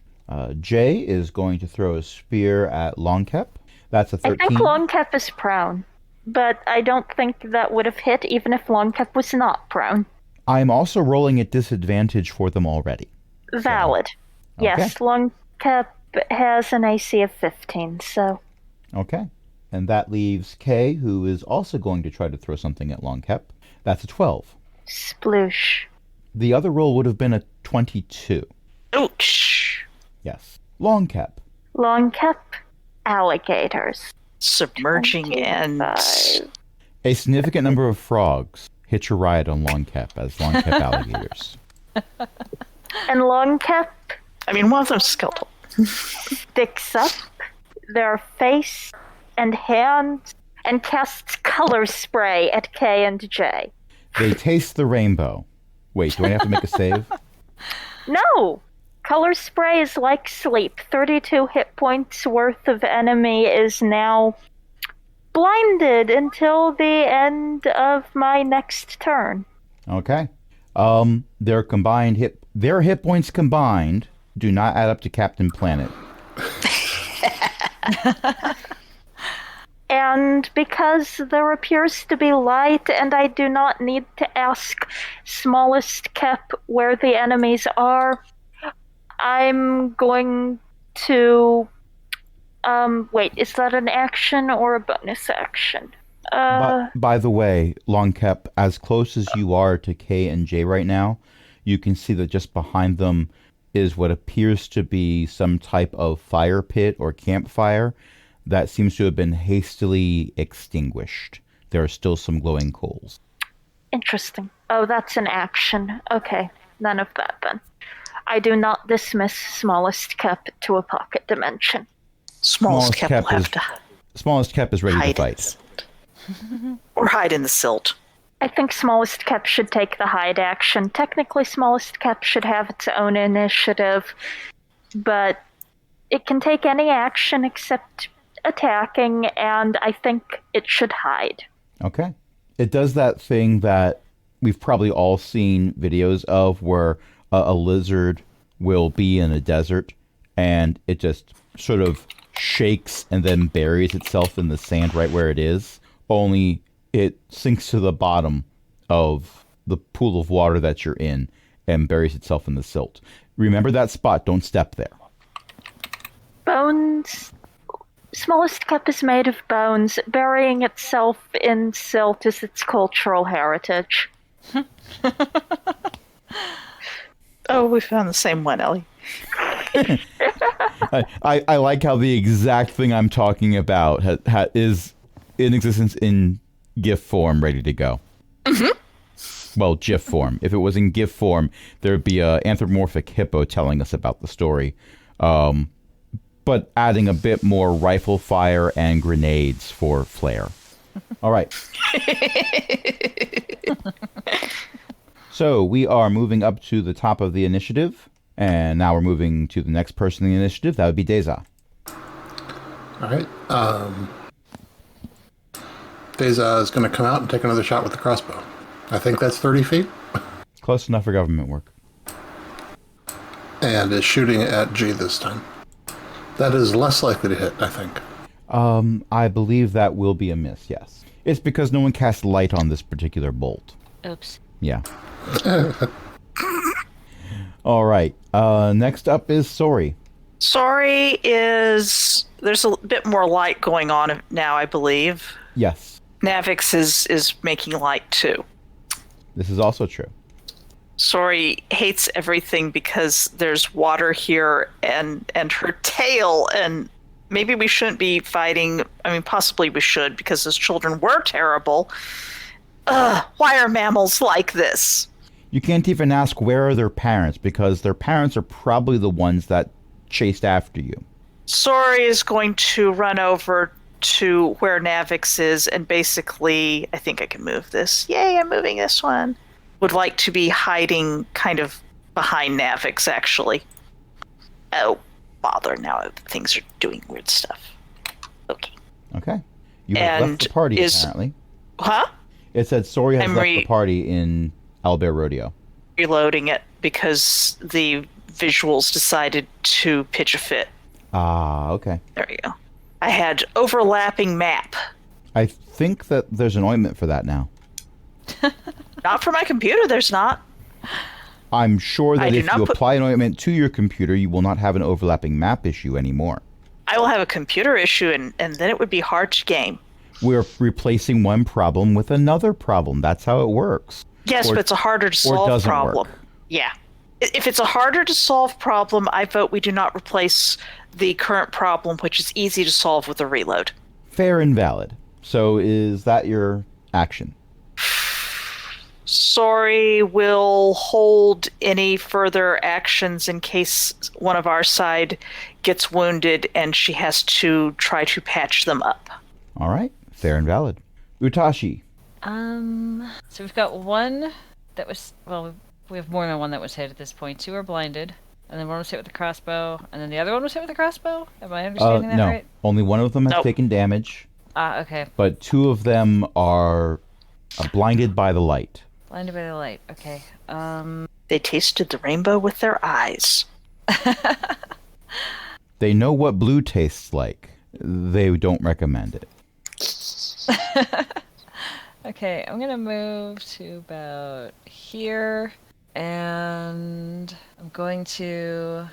Speaker 1: Jay is going to throw a spear at Longkep. That's a 13.
Speaker 6: I think Longcap is prone, but I don't think that would have hit even if Longcap was not prone.
Speaker 1: I'm also rolling at disadvantage for them already.
Speaker 6: Valid. Yes, Longcap has an AC of 15, so...
Speaker 1: Okay. And that leaves Kay, who is also going to try to throw something at Longkep. That's a 12.
Speaker 6: Sploosh.
Speaker 1: The other roll would have been a 22.
Speaker 3: Ouch.
Speaker 1: Yes. Longkep.
Speaker 6: Longcap, alligators.
Speaker 3: Submerging and
Speaker 6: 25.
Speaker 1: A significant number of frogs hitch a ride on Longkep as Longkep alligators.
Speaker 6: And Longcap
Speaker 3: I mean, one of them's skeletal.
Speaker 6: sticks up their face and hands and casts color spray at K and J.
Speaker 1: They taste the rainbow. Wait, do I have to make a save?
Speaker 6: No! Color spray is like sleep. 32 hit points worth of enemy is now blinded until the end of my next turn.
Speaker 1: Okay. Their hit points combined do not add up to Captain Planet.
Speaker 6: And because there appears to be light and I do not need to ask Smallest Kep where the enemies are, I'm going to... wait, is that an action or a bonus action?
Speaker 1: By the way, Longkep, as close as you are to K and J right now, you can see that just behind them is what appears to be some type of fire pit or campfire that seems to have been hastily extinguished. There are still some glowing coals.
Speaker 6: Interesting. Oh, that's an action. Okay, none of that then. I do not dismiss Smallest Kep to a pocket dimension.
Speaker 3: Smallest Kep will have
Speaker 1: is,
Speaker 3: to
Speaker 1: Smallest Kep is ready to
Speaker 3: hide in the
Speaker 1: fight.
Speaker 3: silt. Or hide in the silt.
Speaker 6: I think Smallest Kep should take the hide action. Technically, Smallest Kep should have its own initiative, but it can take any action except attacking, and I think it should hide.
Speaker 1: Okay. It does that thing that we've probably all seen videos of where a lizard will be in a desert and it just sort of shakes and then buries itself in the sand right where it is, only it sinks to the bottom of the pool of water that you're in and buries itself in the silt. Remember that spot. Don't step there.
Speaker 6: Bones. Smallest Kep is made of bones. Burying itself in silt is its cultural heritage.
Speaker 3: Oh, we found the same one, Ellie.
Speaker 1: I like how the exact thing I'm talking about is in existence in GIF form, ready to go. Mm-hmm. Well, GIF form. If it was in GIF form, there would be an anthropomorphic hippo telling us about the story. But adding a bit more rifle fire and grenades for flair. All right. So we are moving up to the top of the initiative, and now we're moving to the next person in the initiative. That would be Deza.
Speaker 4: All right. Deza is going to come out and take another shot with the crossbow. I think that's 30 feet.
Speaker 1: Close enough for government work.
Speaker 4: And is shooting at G this time. That is less likely to hit, I think.
Speaker 1: I believe that will be a miss, yes. It's because no one cast light on this particular bolt.
Speaker 5: Oops.
Speaker 1: Yeah. All right. Next up is Sori.
Speaker 3: Sorry there's a bit more light going on now, I believe.
Speaker 1: Yes,
Speaker 3: Navix is making light too.
Speaker 1: this is also true.
Speaker 3: Sorry hates everything because there's water here and her tail, and maybe we shouldn't be fighting. I mean, possibly we should because those children were terrible. Why are mammals like this?
Speaker 1: You can't even ask where are their parents, because their parents are probably the ones that chased after you.
Speaker 3: Sorry is going to run over to where Navix is and basically, I think I can move this. Yay, I'm moving this one. Would like to be hiding kind of behind Navix, actually. Oh, bother, now things are doing weird stuff. Okay.
Speaker 1: Okay. You have left the party, apparently.
Speaker 3: Huh?
Speaker 1: It said Sori has
Speaker 3: I'm
Speaker 1: left the party in Owlbear Rodeo.
Speaker 3: Reloading it because the visuals decided to pitch a fit.
Speaker 1: Ah, okay.
Speaker 3: There you go. I had overlapping map.
Speaker 1: I think that there's an ointment for that now.
Speaker 3: Not for my computer, there's not.
Speaker 1: I'm sure
Speaker 3: I
Speaker 1: that
Speaker 3: do
Speaker 1: if
Speaker 3: not
Speaker 1: you
Speaker 3: put-
Speaker 1: apply an ointment to your computer, you will not have an overlapping map issue anymore.
Speaker 3: I will have a computer issue and then it would be hard to game.
Speaker 1: We're replacing one problem with another problem. That's how it works.
Speaker 3: Yes,
Speaker 1: Or-
Speaker 3: but it's a harder to solve
Speaker 1: doesn't
Speaker 3: problem.
Speaker 1: work.
Speaker 3: Yeah. If it's a harder to solve problem, I vote we do not replace the current problem, which is easy to solve with a reload.
Speaker 1: Fair and valid. So is that your action?
Speaker 3: Sorry, we'll hold any further actions in case one of our side gets wounded and she has to try to patch them up.
Speaker 1: All right. Fair and valid. Utashi.
Speaker 5: So we've got one that was, well, we have more than one that was hit at this point. Two are blinded, and then one was hit with a crossbow, and then the other one was hit with a crossbow? Am I understanding that
Speaker 1: No.
Speaker 5: right?
Speaker 1: Only one of them has
Speaker 3: Nope.
Speaker 1: taken damage,
Speaker 5: Ah, okay.
Speaker 1: but two of them are blinded by the light.
Speaker 5: Blinded by the light. Okay.
Speaker 3: They tasted the rainbow with their eyes.
Speaker 1: They know what blue tastes like. They don't recommend it.
Speaker 5: Okay, I'm gonna move to about here, and I'm going to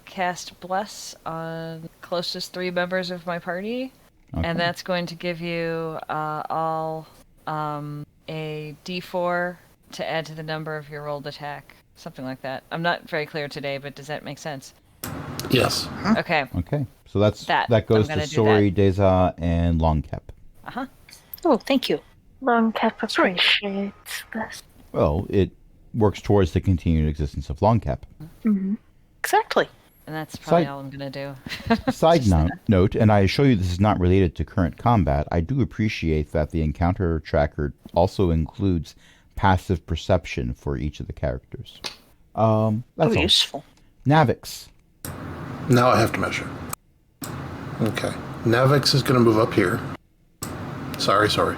Speaker 5: cast Bless on closest 3 members of my party,
Speaker 1: Okay.
Speaker 5: and that's going to give you all a D4 to add to the number of your rolled attack, something like that. I'm not very clear today, but does that make sense?
Speaker 4: Yes.
Speaker 5: Okay.
Speaker 1: Okay. So that
Speaker 5: I'm
Speaker 1: goes to
Speaker 5: gonna do
Speaker 1: Sori, Deza, and Longcap.
Speaker 5: Uh-huh.
Speaker 3: Oh, thank you.
Speaker 6: Longcap
Speaker 3: Sorry.
Speaker 6: appreciates this.
Speaker 1: Well, it works towards the continued existence of Longcap.
Speaker 3: Exactly.
Speaker 5: And that's probably
Speaker 1: Side-
Speaker 5: all I'm gonna do.
Speaker 1: Side note, and I assure you this is not related to current combat, I do appreciate that the encounter tracker also includes passive perception for each of the characters. That's
Speaker 3: Oh,
Speaker 1: all.
Speaker 3: useful.
Speaker 1: Navix.
Speaker 4: Now I have to measure. Okay. Navix is going to move up here. Sorry.
Speaker 3: are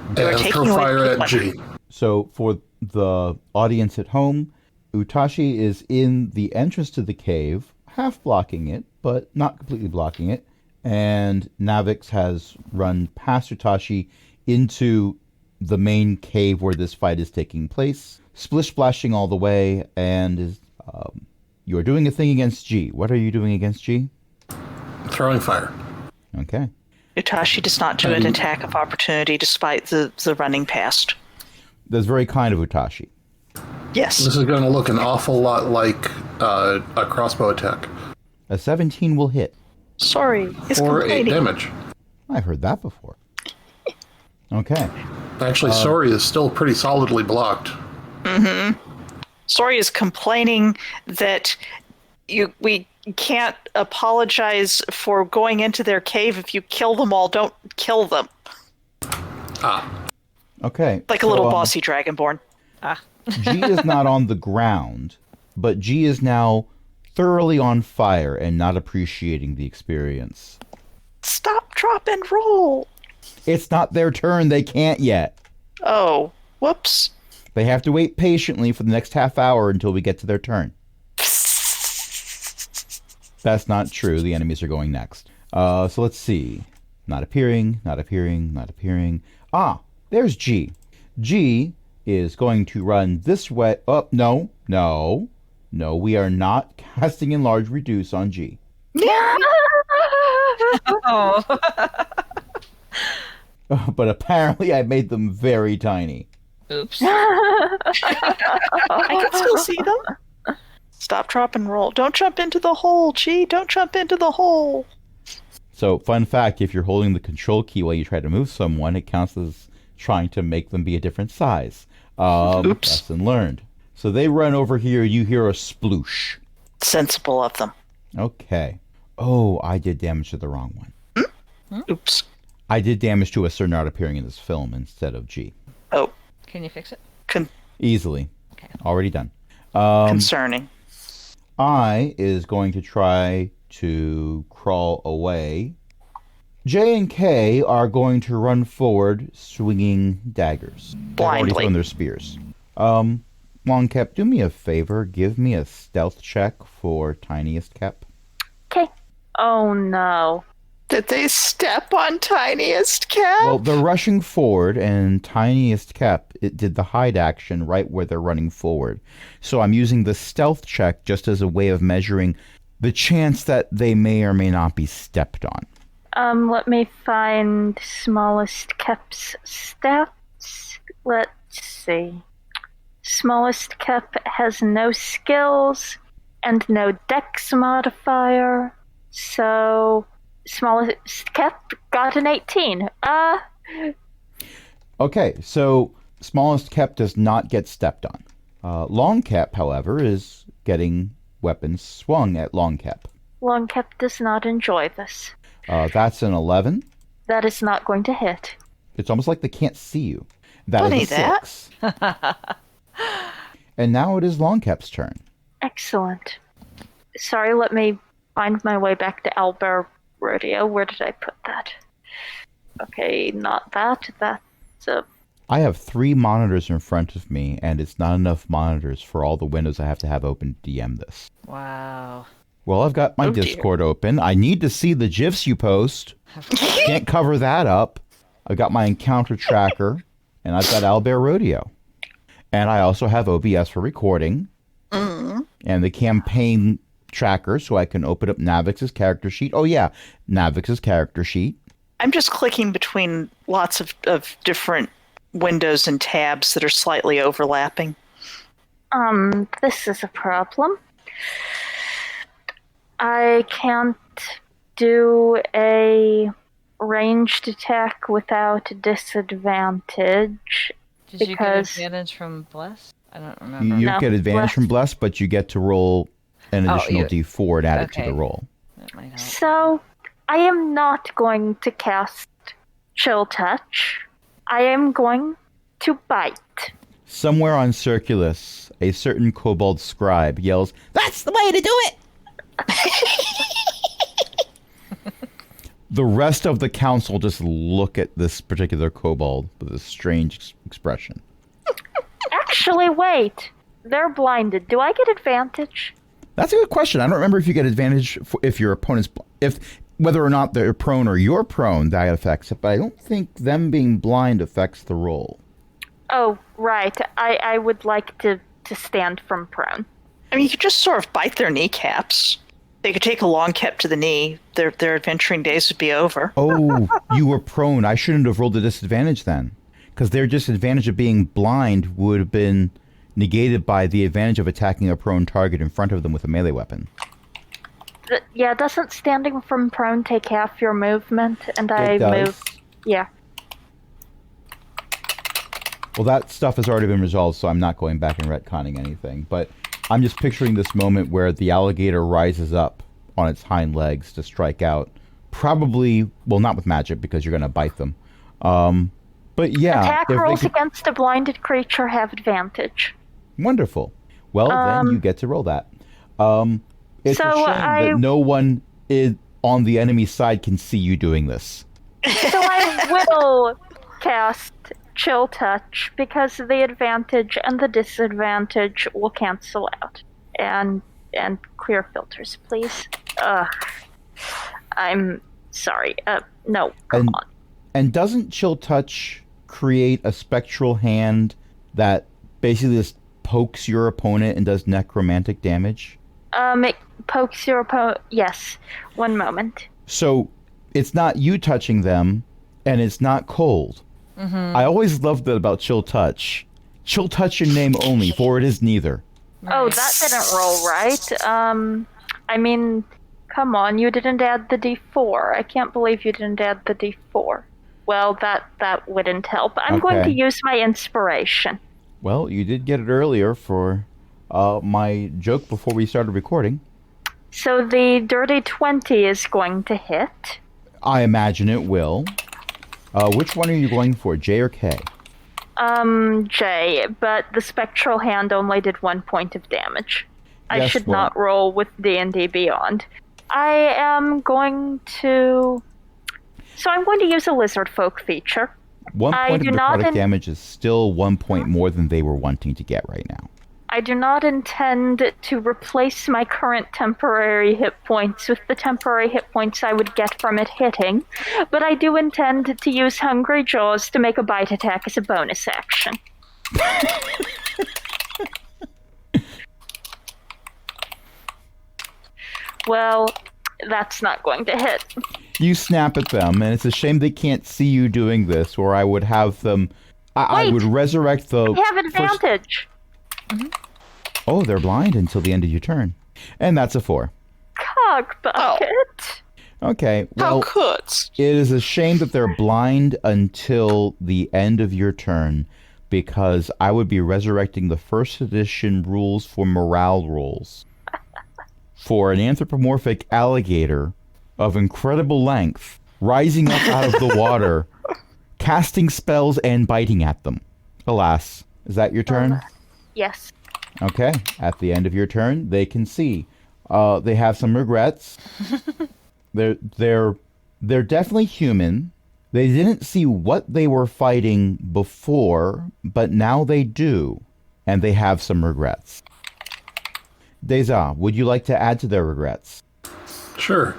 Speaker 4: And
Speaker 3: taking
Speaker 4: throw
Speaker 3: away
Speaker 4: fire at
Speaker 3: people.
Speaker 4: G.
Speaker 1: So for the audience at home, Utashi is in the entrance to the cave, half blocking it, but not completely blocking it. And Navix has run past Utashi into the main cave where this fight is taking place, splish splashing all the way, and is you are doing a thing against G. What are you doing against G?
Speaker 4: Throwing fire.
Speaker 1: Okay.
Speaker 3: Utashi does not do an attack of opportunity despite the running past.
Speaker 1: That's very kind of Utashi.
Speaker 3: Yes.
Speaker 4: This is going to look an awful lot like a crossbow attack.
Speaker 1: A 17 will hit.
Speaker 3: Sorry. He's
Speaker 4: Or 8
Speaker 3: complaining.
Speaker 4: damage.
Speaker 1: I've heard that before. Okay.
Speaker 4: Actually, Sori is still pretty solidly blocked.
Speaker 3: Sorry is complaining that we can't apologize for going into their cave. If you kill them all, don't kill them.
Speaker 1: Okay.
Speaker 3: Like a little bossy dragonborn.
Speaker 1: G is not on the ground, but G is now thoroughly on fire and not appreciating the experience.
Speaker 3: Stop, drop, and roll.
Speaker 1: It's not their turn. They can't yet.
Speaker 3: Oh, whoops.
Speaker 1: They have to wait patiently for the next half hour until we get to their turn. That's not true. The enemies are going next. So let's see. Not appearing, not appearing, not appearing. Ah, there's G. G is going to run this way. Oh, no. No, we are not casting enlarge reduce on G.
Speaker 5: Oh.
Speaker 1: But apparently I made them very tiny.
Speaker 5: Oops.
Speaker 3: I can still see them. Stop, drop, and roll. Don't jump into the hole, G. Don't jump into the hole.
Speaker 1: So, fun fact, if you're holding the control key while you try to move someone, it counts as trying to make them be a different size.
Speaker 3: Oops.
Speaker 1: Lesson learned. So they run over here, you hear a sploosh.
Speaker 3: Sensible of them.
Speaker 1: Okay. Oh, I did damage to the wrong one.
Speaker 3: Oops.
Speaker 1: I did damage to a certain art appearing in this film instead of G.
Speaker 3: Oh,
Speaker 5: Can you fix it?
Speaker 1: Easily.
Speaker 5: Okay.
Speaker 1: Already done.
Speaker 3: concerning.
Speaker 1: I is going to try to crawl away. J and K are going to run forward, swinging daggers. They've already
Speaker 3: Blindly.
Speaker 1: thrown their spears. Longcap, do me a favor. Give me a stealth check for tiniest cap.
Speaker 6: Okay. Oh no.
Speaker 3: Did they step on Tiniest Cat?
Speaker 1: Well, they're rushing forward, and tiniest cap, it did the hide action right where they're running forward. So I'm using the stealth check just as a way of measuring the chance that they may or may not be stepped on.
Speaker 6: Let me find smallest Kep's stats. Let's see. Smallest Kep has no skills and no dex modifier. So smallest Kep got an 18.
Speaker 1: Okay, so smallest cap does not get stepped on. Long cap, however, is getting weapons swung at long cap.
Speaker 6: Long Kep does not enjoy this.
Speaker 1: That's an 11.
Speaker 6: That is not going to hit.
Speaker 1: It's almost like they can't see you. That
Speaker 3: Funny
Speaker 1: is a
Speaker 3: that.
Speaker 1: 6. And now it is Longcap's turn.
Speaker 6: Excellent. Sorry, let me find my way back to Owlbear Rodeo. Where did I put that? Okay, not that. That's a...
Speaker 1: I have 3 monitors in front of me, and it's not enough monitors for all the windows I have to have open to DM this.
Speaker 5: Wow.
Speaker 1: Well, I've got my
Speaker 3: Oh, dear.
Speaker 1: Discord open. I need to see the GIFs you post. Can't cover that up. I've got my encounter tracker, and I've got Owlbear Rodeo. And I also have OBS for recording, and the campaign tracker, so I can open up Navix's character sheet. Oh yeah, Navix's character sheet.
Speaker 3: I'm just clicking between lots of different windows and tabs that are slightly overlapping.
Speaker 6: This is a problem. I can't do a ranged attack without disadvantage.
Speaker 5: Did you get
Speaker 6: Because-
Speaker 5: advantage from Bless? I don't remember.
Speaker 1: You
Speaker 6: No,
Speaker 1: get advantage
Speaker 6: bless.
Speaker 1: from Bless, but you get to roll an
Speaker 5: Oh,
Speaker 1: additional
Speaker 5: you-
Speaker 1: D4 and add it to
Speaker 5: okay.
Speaker 1: the roll.
Speaker 5: That might help.
Speaker 6: So, I am not going to cast Chill Touch. I am going to bite.
Speaker 1: Somewhere on Circulus, a certain kobold scribe yells, "That's the way to do it!" The rest of the council just look at this particular kobold with a strange expression.
Speaker 6: Actually, wait. They're blinded. Do I get advantage?
Speaker 1: That's a good question. I don't remember if you get advantage if your opponent's whether or not they're prone or you're prone, that affects it, but I don't think them being blind affects the roll.
Speaker 6: Oh, right. I would like to stand from prone.
Speaker 3: I mean, you could just sort of bite their kneecaps. They could take a long cap to the knee. Their adventuring days would be over.
Speaker 1: Oh, you were prone. I shouldn't have rolled a disadvantage then, because their disadvantage of being blind would have been negated by the advantage of attacking a prone target in front of them with a melee weapon.
Speaker 6: Yeah, doesn't standing from prone take half your movement? And I
Speaker 1: It does.
Speaker 6: move. Yeah.
Speaker 1: Well, that stuff has already been resolved, so I'm not going back and retconning anything. But I'm just picturing this moment where the alligator rises up on its hind legs to strike out. Probably, well, not with magic because you're going to bite them. But yeah,
Speaker 6: Attack
Speaker 1: if they
Speaker 6: rolls
Speaker 1: could-
Speaker 6: against a blinded creature have advantage.
Speaker 1: Wonderful. Well, then you get to roll that. It's a
Speaker 6: So
Speaker 1: shame
Speaker 6: I-
Speaker 1: that no one on the enemy side can see you doing this.
Speaker 6: So I will cast Chill Touch because the advantage and the disadvantage will cancel out. And clear filters, please. I'm sorry. No, come on.
Speaker 1: And doesn't Chill Touch create a spectral hand that basically just pokes your opponent and does necromantic damage?
Speaker 6: It pokes your opponent. Yes. One moment.
Speaker 1: So it's not you touching them, and it's not cold. I always loved that about Chill Touch. Chill Touch in name only, for it is neither.
Speaker 6: Oh, that didn't roll right. I mean, come on, you didn't add the D4. I can't believe you didn't add the D4. Well, that wouldn't help. I'm going to
Speaker 1: Okay.
Speaker 6: use my inspiration.
Speaker 1: Well, you did get it earlier for my joke before we started recording.
Speaker 6: So the dirty 20 is going to hit.
Speaker 1: I imagine it will. Which one are you going for, J or K?
Speaker 6: J, but the spectral hand only did 1 point of damage. I
Speaker 1: Yes,
Speaker 6: should
Speaker 1: well-
Speaker 6: not roll with D&D Beyond. I am going to... So I'm going to use a lizard folk feature.
Speaker 1: 1
Speaker 6: I
Speaker 1: point
Speaker 6: do
Speaker 1: of
Speaker 6: not
Speaker 1: necrotic
Speaker 6: in-
Speaker 1: damage is still 1 point more than they were wanting to get right now.
Speaker 6: I do not intend to replace my current temporary hit points with the temporary hit points I would get from it hitting, but I do intend to use Hungry Jaws to make a bite attack as a bonus action. Well, that's not going to hit.
Speaker 1: You snap at them, and it's a shame they can't see you doing this, or I would have them... I
Speaker 6: Wait.
Speaker 1: would resurrect the...
Speaker 6: I have
Speaker 1: first-
Speaker 6: advantage.
Speaker 1: Oh, they're blind until the end of your turn. And that's a 4.
Speaker 6: Cock bucket.
Speaker 1: Okay,
Speaker 3: How
Speaker 1: well,
Speaker 3: could?
Speaker 1: it is a shame that they're blind until the end of your turn, because I would be resurrecting the first edition rules for morale rolls. For an anthropomorphic alligator of incredible length, rising up out of the water, casting spells and biting at them. Alas, is that your turn?
Speaker 6: Yes.
Speaker 1: Okay, at the end of your turn, they can see. They have some regrets. They're definitely human. They didn't see what they were fighting before, but now they do, and they have some regrets. Deza, would you like to add to their regrets?
Speaker 4: Sure.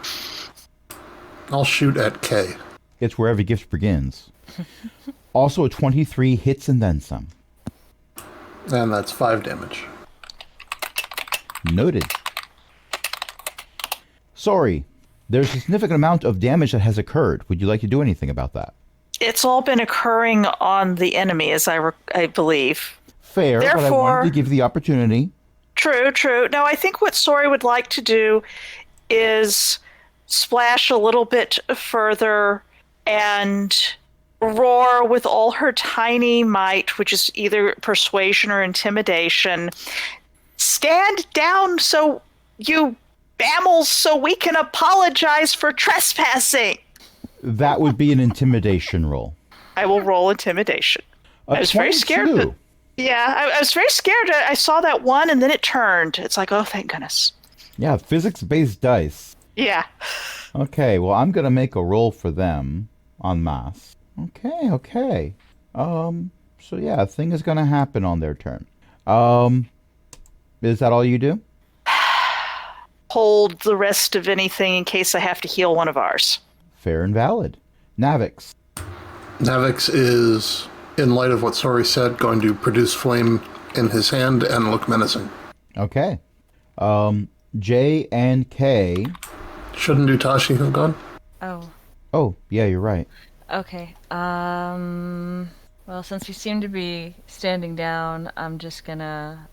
Speaker 4: I'll shoot at K.
Speaker 1: It's where every gift begins. Also, a 23 hits and then some.
Speaker 4: And that's 5 damage.
Speaker 1: Noted. Sorry, there's a significant amount of damage that has occurred. Would you like to do anything about that?
Speaker 3: It's all been occurring on the enemy, as I believe.
Speaker 1: Fair, but I wanted
Speaker 3: Therefore-
Speaker 1: to give you the opportunity.
Speaker 3: True, true. No, I think what Sori would like to do is splash a little bit further and roar with all her tiny might, which is either persuasion or intimidation. Stand down, so you mammals, so we can apologize for trespassing.
Speaker 1: That would be an intimidation roll.
Speaker 3: I will roll intimidation.
Speaker 1: A
Speaker 3: I was very scared
Speaker 1: 22.
Speaker 3: that- Yeah, I was very scared. I saw that one and then it turned. It's like, oh, thank goodness.
Speaker 1: Yeah, physics-based dice.
Speaker 3: Yeah.
Speaker 1: Okay, well, I'm going to make a roll for them en masse. Okay. So yeah, a thing is going to happen on their turn. Is that all you do?
Speaker 3: Hold the rest of anything in case I have to heal one of ours.
Speaker 1: Fair and valid. Navix.
Speaker 4: Navix is, in light of what Sori said, going to produce flame in his hand and look menacing.
Speaker 1: Okay. J and K.
Speaker 4: Shouldn't Utashi have gone?
Speaker 5: Oh,
Speaker 1: Oh, yeah, you're right.
Speaker 5: okay. Well, since we seem to be standing down, I'm just gonna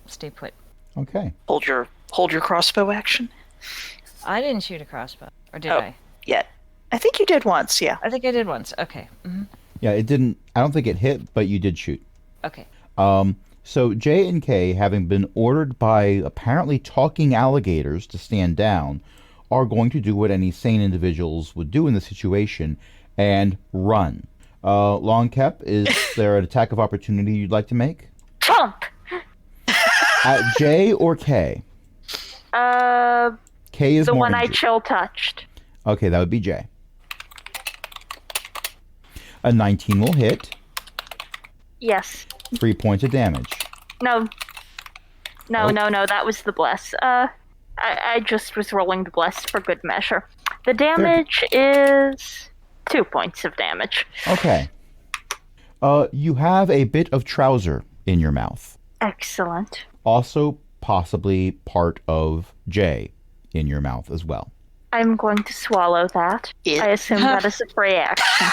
Speaker 5: stay put.
Speaker 1: Okay.
Speaker 3: Hold your crossbow action.
Speaker 5: I didn't shoot a crossbow, or did
Speaker 3: Oh.
Speaker 5: I?
Speaker 3: Yet. I think you did once, yeah.
Speaker 5: I think I did once. Okay.
Speaker 1: Yeah, it didn't... I don't think it hit, but you did shoot.
Speaker 5: Okay.
Speaker 1: So J and K, having been ordered by apparently talking alligators to stand down, are going to do what any sane individuals would do in this situation and run. Longcap, is there an attack of opportunity you'd like to make?
Speaker 6: Chomp!
Speaker 1: At J or K? K is
Speaker 6: The
Speaker 1: more
Speaker 6: one I
Speaker 1: injured.
Speaker 6: chill touched.
Speaker 1: Okay, that would be J. A 19 will hit.
Speaker 6: Yes.
Speaker 1: 3 points of damage.
Speaker 6: No. No,
Speaker 1: Oh.
Speaker 6: no, that was the bless. I just was rolling the bless for good measure. The damage is 2 points of damage.
Speaker 1: Okay. You have a bit of trouser in your mouth.
Speaker 6: Excellent.
Speaker 1: Also, possibly part of J in your mouth as well.
Speaker 6: I'm going to swallow that.
Speaker 3: Yeah.
Speaker 6: I assume that is a free action.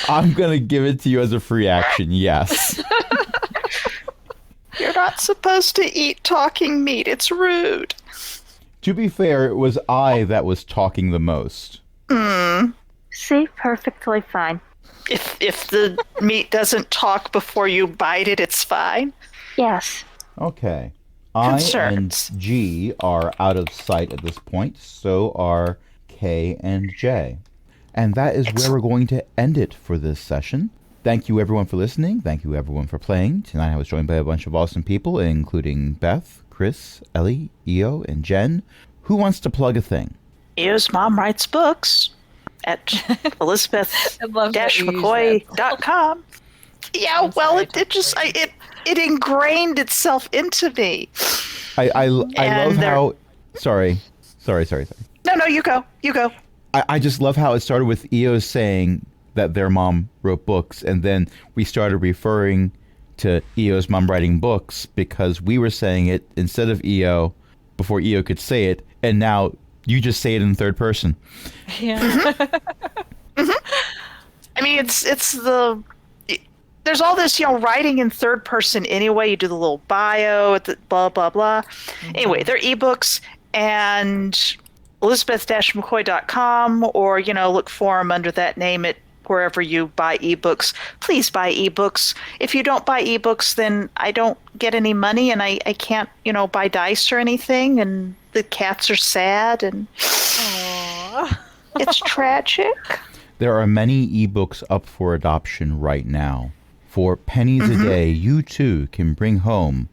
Speaker 1: I'm going to give it to you as a free action, yes.
Speaker 3: You're not supposed to eat talking meat. It's rude.
Speaker 1: To be fair, it was I that was talking the most.
Speaker 6: See, perfectly fine.
Speaker 3: If the meat doesn't talk before you bite it, it's fine.
Speaker 6: Yes.
Speaker 1: Okay. I
Speaker 3: Concerns.
Speaker 1: and G are out of sight at this point, so are K and J. And that is where we're going to end it for this session. Thank you everyone for listening. Thank you everyone for playing. Tonight I was joined by a bunch of awesome people, including Beth, Chris, Ellie, Io, and Jen. Who wants to plug a thing?
Speaker 3: Eo's mom writes books at
Speaker 5: I love that you use
Speaker 3: elizabeth-mccoy.com. Yeah,
Speaker 5: I'm
Speaker 3: well,
Speaker 5: sorry,
Speaker 3: it ingrained itself into me.
Speaker 1: I love
Speaker 3: And there-
Speaker 1: how... Sorry.
Speaker 3: No, you go.
Speaker 1: I just love how it started with Io saying that their mom wrote books, and then we started referring to Io's mom writing books because we were saying it instead of Io before Io could say it, and now you just say it in third person.
Speaker 5: Yeah.
Speaker 3: I mean, there's all this, writing in third person anyway. You do the little bio, blah, blah, blah. Anyway, they're ebooks, and elizabeth-mccoy.com, or, look for them under that name at wherever you buy ebooks. Please buy ebooks. If you don't buy ebooks, then I don't get any money, and I can't, buy dice or anything, and the cats are sad, and it's tragic.
Speaker 1: There are many ebooks up for adoption right now. For pennies a day, you too can bring home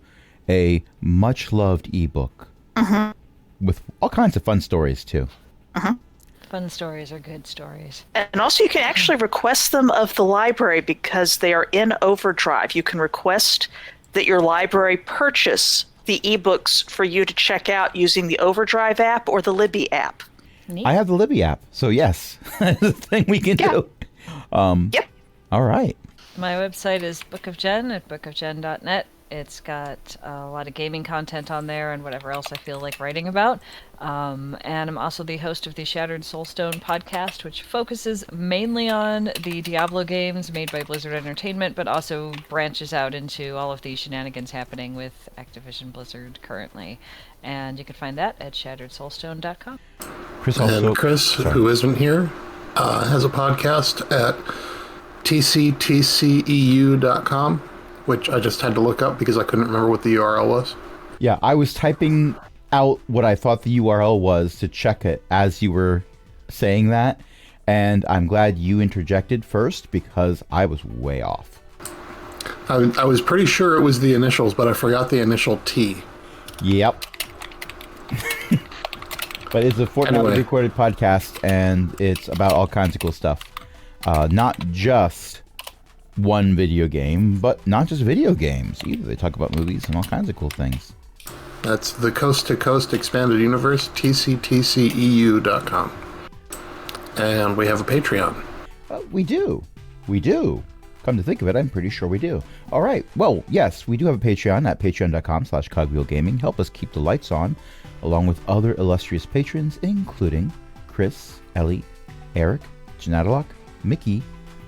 Speaker 1: a much-loved ebook with all kinds of fun stories too.
Speaker 5: Fun stories are good stories.
Speaker 3: And also, you can actually request them of the library because they are in Overdrive. You can request that your library purchase the ebooks for you to check out using the Overdrive app or the Libby app.
Speaker 5: Neat.
Speaker 1: I have the Libby app, so yes, that's a thing we can do.
Speaker 3: Yep.
Speaker 1: All right.
Speaker 5: My website is Book of Jen at bookofjen.net. It's got a lot of gaming content on there and whatever else I feel like writing about. And I'm also the host of the Shattered Soulstone podcast, which focuses mainly on the Diablo games made by Blizzard Entertainment, but also branches out into all of the shenanigans happening with Activision Blizzard currently. And you can find that at shatteredsoulstone.com.
Speaker 1: Chris also.
Speaker 4: And Chris,
Speaker 1: sorry.
Speaker 4: who isn't here, has a podcast at tctceu.com, which I just had to look up because I couldn't remember what the URL was.
Speaker 1: Yeah, I was typing out what I thought the URL was to check it as you were saying that, and I'm glad you interjected first because I was way off.
Speaker 4: I was pretty sure it was the initials, but I forgot the initial T.
Speaker 1: Yep. But it's a fortnightly
Speaker 4: Anyway.
Speaker 1: recorded podcast, and it's about all kinds of cool stuff. Not just one video game, but not just video games either. They talk about movies and all kinds of cool things.
Speaker 4: That's the Coast to Coast Expanded Universe, tctceu.com. And we have a Patreon.
Speaker 1: We do. Come to think of it, I'm pretty sure we do. All right. Well, yes, we do have a Patreon at patreon.com/cogwheelgaming. Help us keep the lights on, along with other illustrious patrons, including Chris, Ellie, Eric, Janadalok, Mickey,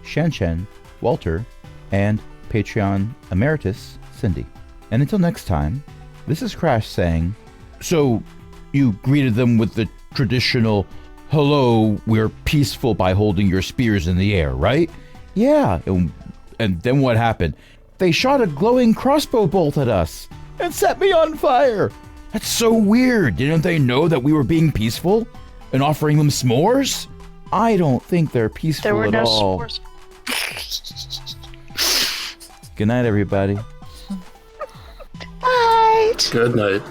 Speaker 1: Shen, Walter, and Patreon Emeritus, Cindy. And until next time, this is Crash saying, so you greeted them with the traditional, hello, we're peaceful by holding your spears in the air, right? Yeah, and then what happened? They shot a glowing crossbow bolt at us and set me on fire. That's so weird. Didn't they know that we were being peaceful and offering them s'mores? I don't think they're peaceful
Speaker 3: There were
Speaker 1: at
Speaker 3: no
Speaker 1: all.
Speaker 3: s'mores.
Speaker 1: Good night, everybody.
Speaker 3: Right.
Speaker 4: Good night.